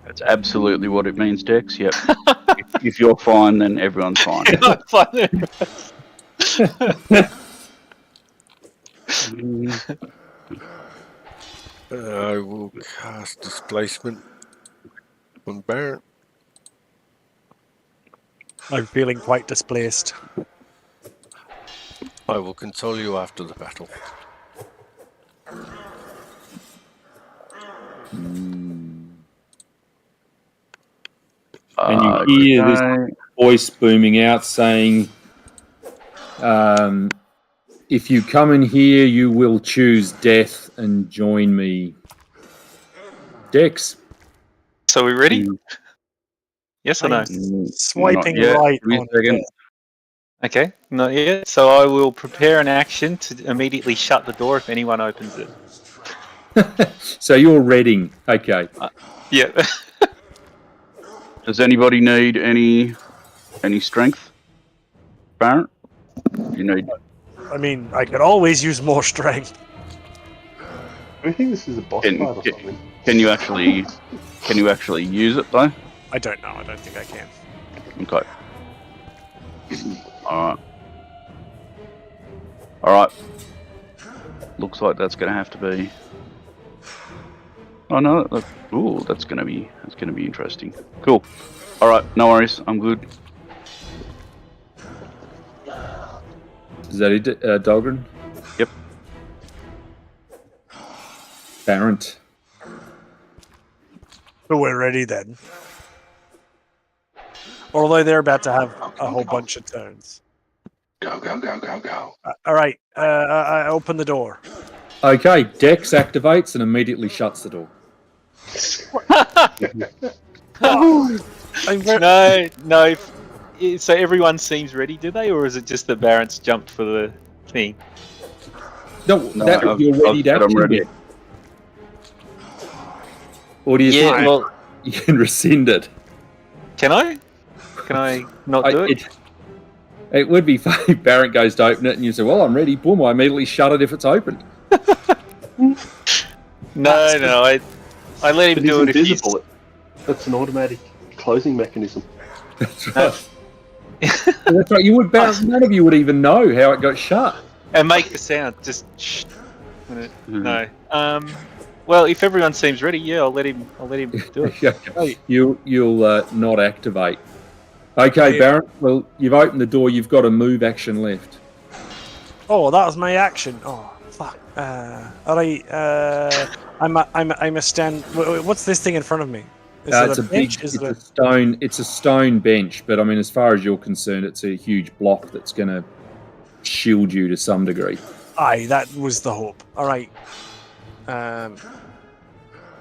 That's absolutely what it means, Dex. Yep. if you're fine, then everyone's fine. I will cast displacement on Barrett. I'm feeling quite displaced. I will console you after the battle. And you hear this voice booming out saying, if you come in here, you will choose death and join me. Dex. So we ready? Yes or no? Swiping Not yet. right Give me a on second. death. Okay, not yet. So I will prepare an action to immediately shut the door if anyone opens it. So you're reading. Okay. Yeah. Does anybody need any strength? Barrett? You need. I mean, I could always use more strength. I think this is a boss Can- fight or can- something. Can you actually use it though? I don't know. I don't think I can. Okay. Alright. Looks like that's gonna have to be. Oh no, that's gonna be interesting. Cool. Alright, no worries, I'm good. Is that it, Dahlgren? Yep. Barrent. So we're ready then. Although they're about to have a whole bunch of turns. Go, go, go, go, go. All right. I open the door. Okay, Dex activates and immediately shuts the door. I'm very, No. So everyone seems ready, do they, or is it just the Barons jumped for the thing? No, No, that I've- you're ready I've to said I'm action ready. yet. Or do you Yeah. think Well, you can rescind it? can I? Can I not do it? It would be funny if Barrett goes to open it and you say, well, I'm ready. Boom, I immediately shut it if it's opened. No. I let him But do he's it if he's. invisible. That's an automatic closing mechanism. That's right. That's right. You would, Barrett, none of you would even know how it got shut. And make the sound. Just shh. No. Well, if everyone seems ready, yeah, I'll let him do it. You'll not activate. Okay, Yeah. Barrett. Well, you've opened the door. You've got a move action left. oh, that was my action. Oh, fuck. All right. I'm a stand. What's this thing in front of me? Is It's it a a bench? big. Is It's it a stone. It's a stone bench. But I mean, as far as you're concerned, it's a huge block that's going to shield you to some degree. Aye, that was the hope. All right.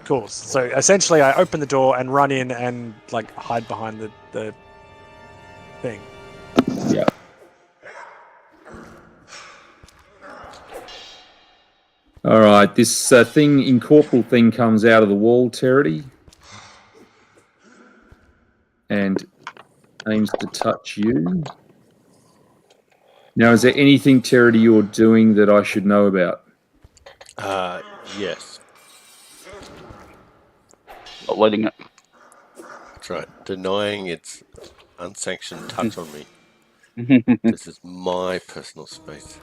Cool. So essentially, I open the door and run in and like hide behind the thing. Yeah. All right. This incorporeal thing comes out of the wall, Terity, and aims to touch you. Now, is there anything, Terity, you're doing that I should know about? Yes, Not letting it. that's right. Denying its unsanctioned touch on me. This is my personal space.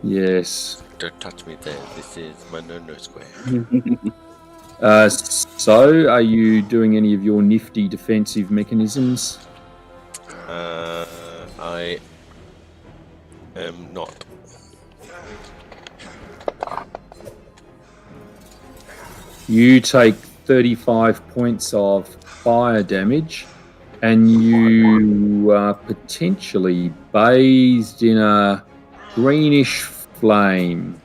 Yes. Don't touch me there. This is my no-no square. So, are you doing any of your nifty defensive mechanisms? I am not. You take 35 points of fire damage, and you are potentially bathed in a greenish flame.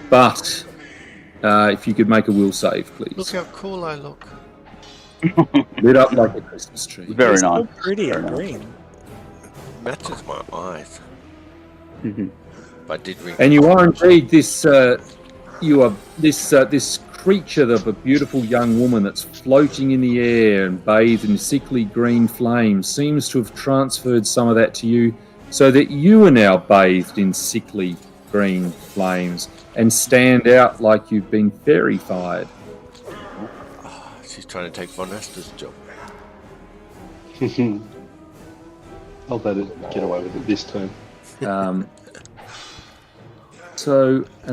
But if you could make a will save, Look please. how cool I look. Lit up like a Christmas tree. Very It's nice. so pretty Very and nice. green. Matches my eyes. I did ring. And you are indeed this. You are this creature, the beautiful young woman that's floating in the air and bathed in sickly green flames, seems to have transferred some of that to you, so that you are now bathed in sickly green flames and stand out like you've been fairy-fired. She's trying to take Von Aster's job. I'll let it get away with it this time. And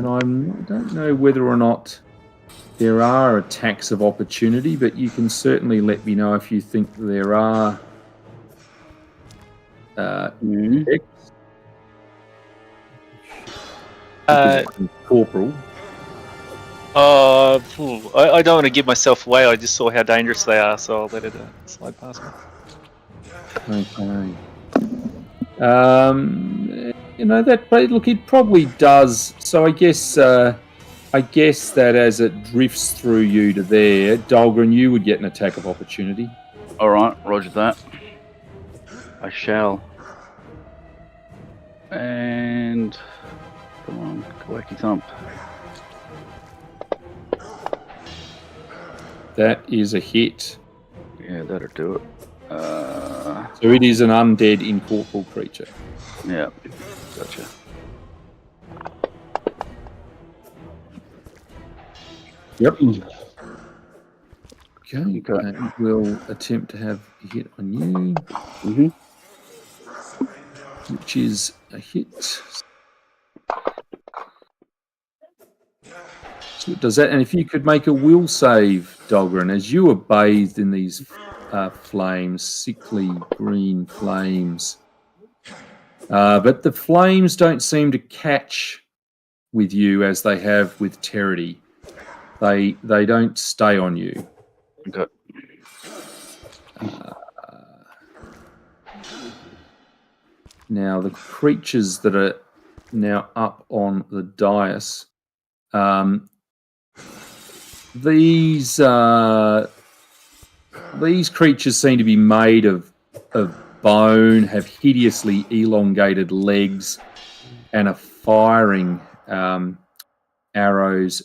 I don't know whether or not there are attacks of opportunity, but you can certainly let me know if you think there are. Corporal. I don't want to give myself away. I just saw how dangerous they are, so I'll let it slide past me. Okay. Look, it probably does. So I guess that as it drifts through you to there, Dahlgren, you would get an attack of opportunity. All right, roger that. I shall. And come on, Kawaki Thump. That is a hit. Yeah, that'll do it. So it is an undead incorporeal creature. Yeah, gotcha. Yep. Okay. Okay. We'll attempt to have a hit on you, which is a hit. So it does that, and if you could make a will save, Dahlgren, as you are bathed in these flames, sickly green flames. But the flames don't seem to catch with you as they have with Terity. They don't stay on you. Okay. Now the creatures that are now up on the dais, these creatures seem to be made of bone, have hideously elongated legs, and are firing arrows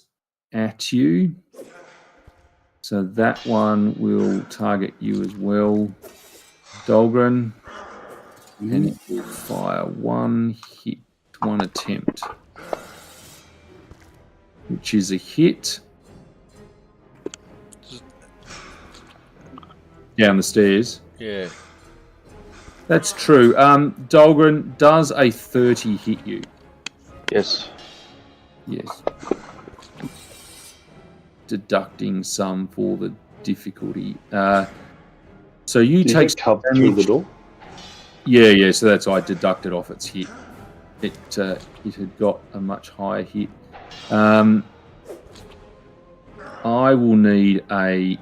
at you. So that one will target you as well, Dahlgren. And it will fire one hit, one attempt, which is a hit. Down the stairs. Yeah. That's true. Dahlgren, does a 30 hit you? Yes. Yes. Deducting some for the difficulty. So you Do you take take cover through the door? Yeah. So that's I deducted off its hit. It had got a much higher hit. I will need a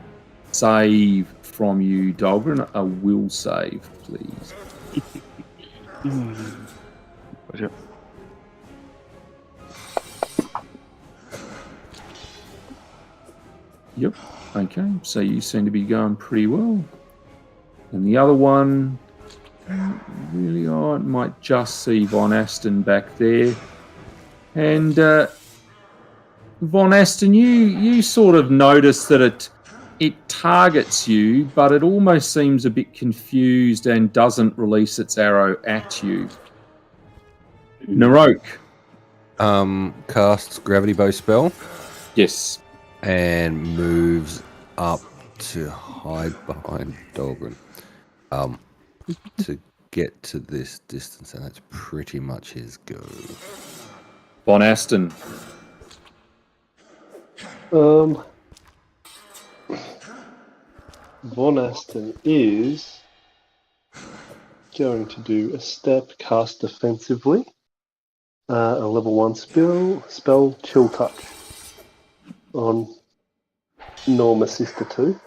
save from you, Dahlgren. A will save, please. Gotcha. Yep. Okay. So you seem to be going pretty well. And the other one, really, I might just see Von Asten back there. And Von Asten, you sort of notice that it targets you, but it almost seems a bit confused and doesn't release its arrow at you. Narok. Casts Gravity Bow spell Yes. and moves up to hide behind Dahlgren. To get to this distance, and that's pretty much his go. Von Asten. Von Asten is going to do a step cast defensively. A level 1 spell Chill Touch on Norma Sister 2.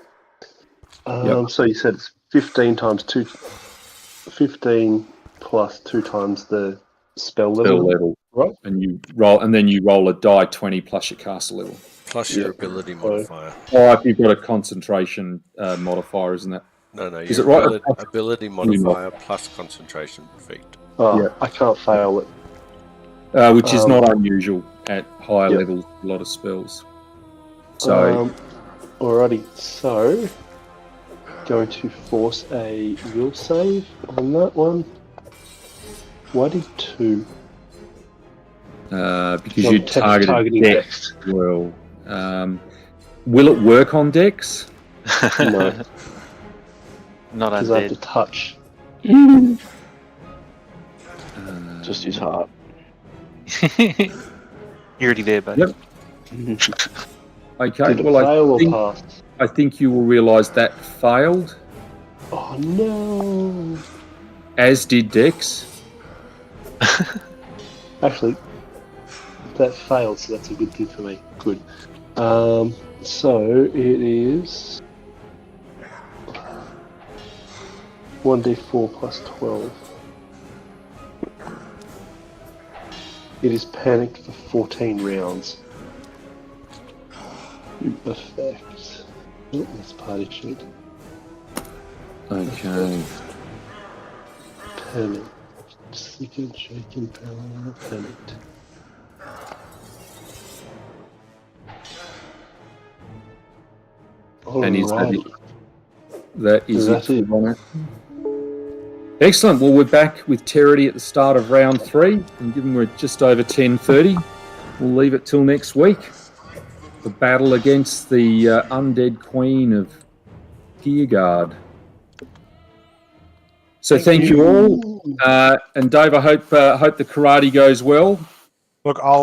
Yep. So you said it's 15 times 2, 15 plus 2 times the spell level, right? And you roll, and then you roll a die 20 plus your caster level. Plus your ability modifier. Oh, if you've got a concentration modifier, isn't that? No, Is your it right? ability modifier plus concentration effect. Oh, Yeah. I can't fail it. Which is not unusual at higher levels, a lot of spells. So, alrighty, so going to force a will save on that one. Why did 2? because you targeting Dex. Well, will it work on Dex? No, Not because I have to undead. touch. Just use heart. You're already there, buddy. Yep. Okay, Did it well, fail or pass? I think you will realise that failed, Oh no! as did Dex. Actually, that failed, so that's a good thing for me. Good. So it is 1d4 plus 12. It is panicked for 14 rounds. Effect. Oh, that's party sheet. Okay. Panic. Sick and shaken, panicked. And is that Alrighty. it? That is That's it. it. Connor. Excellent. Well, we're back with Terity at the start of round 3, and given we're just over 10:30, we'll leave it till next week. The battle against the undead queen of Gearguard. So thank you all, and Dave, I hope the karate goes well. Look, I'll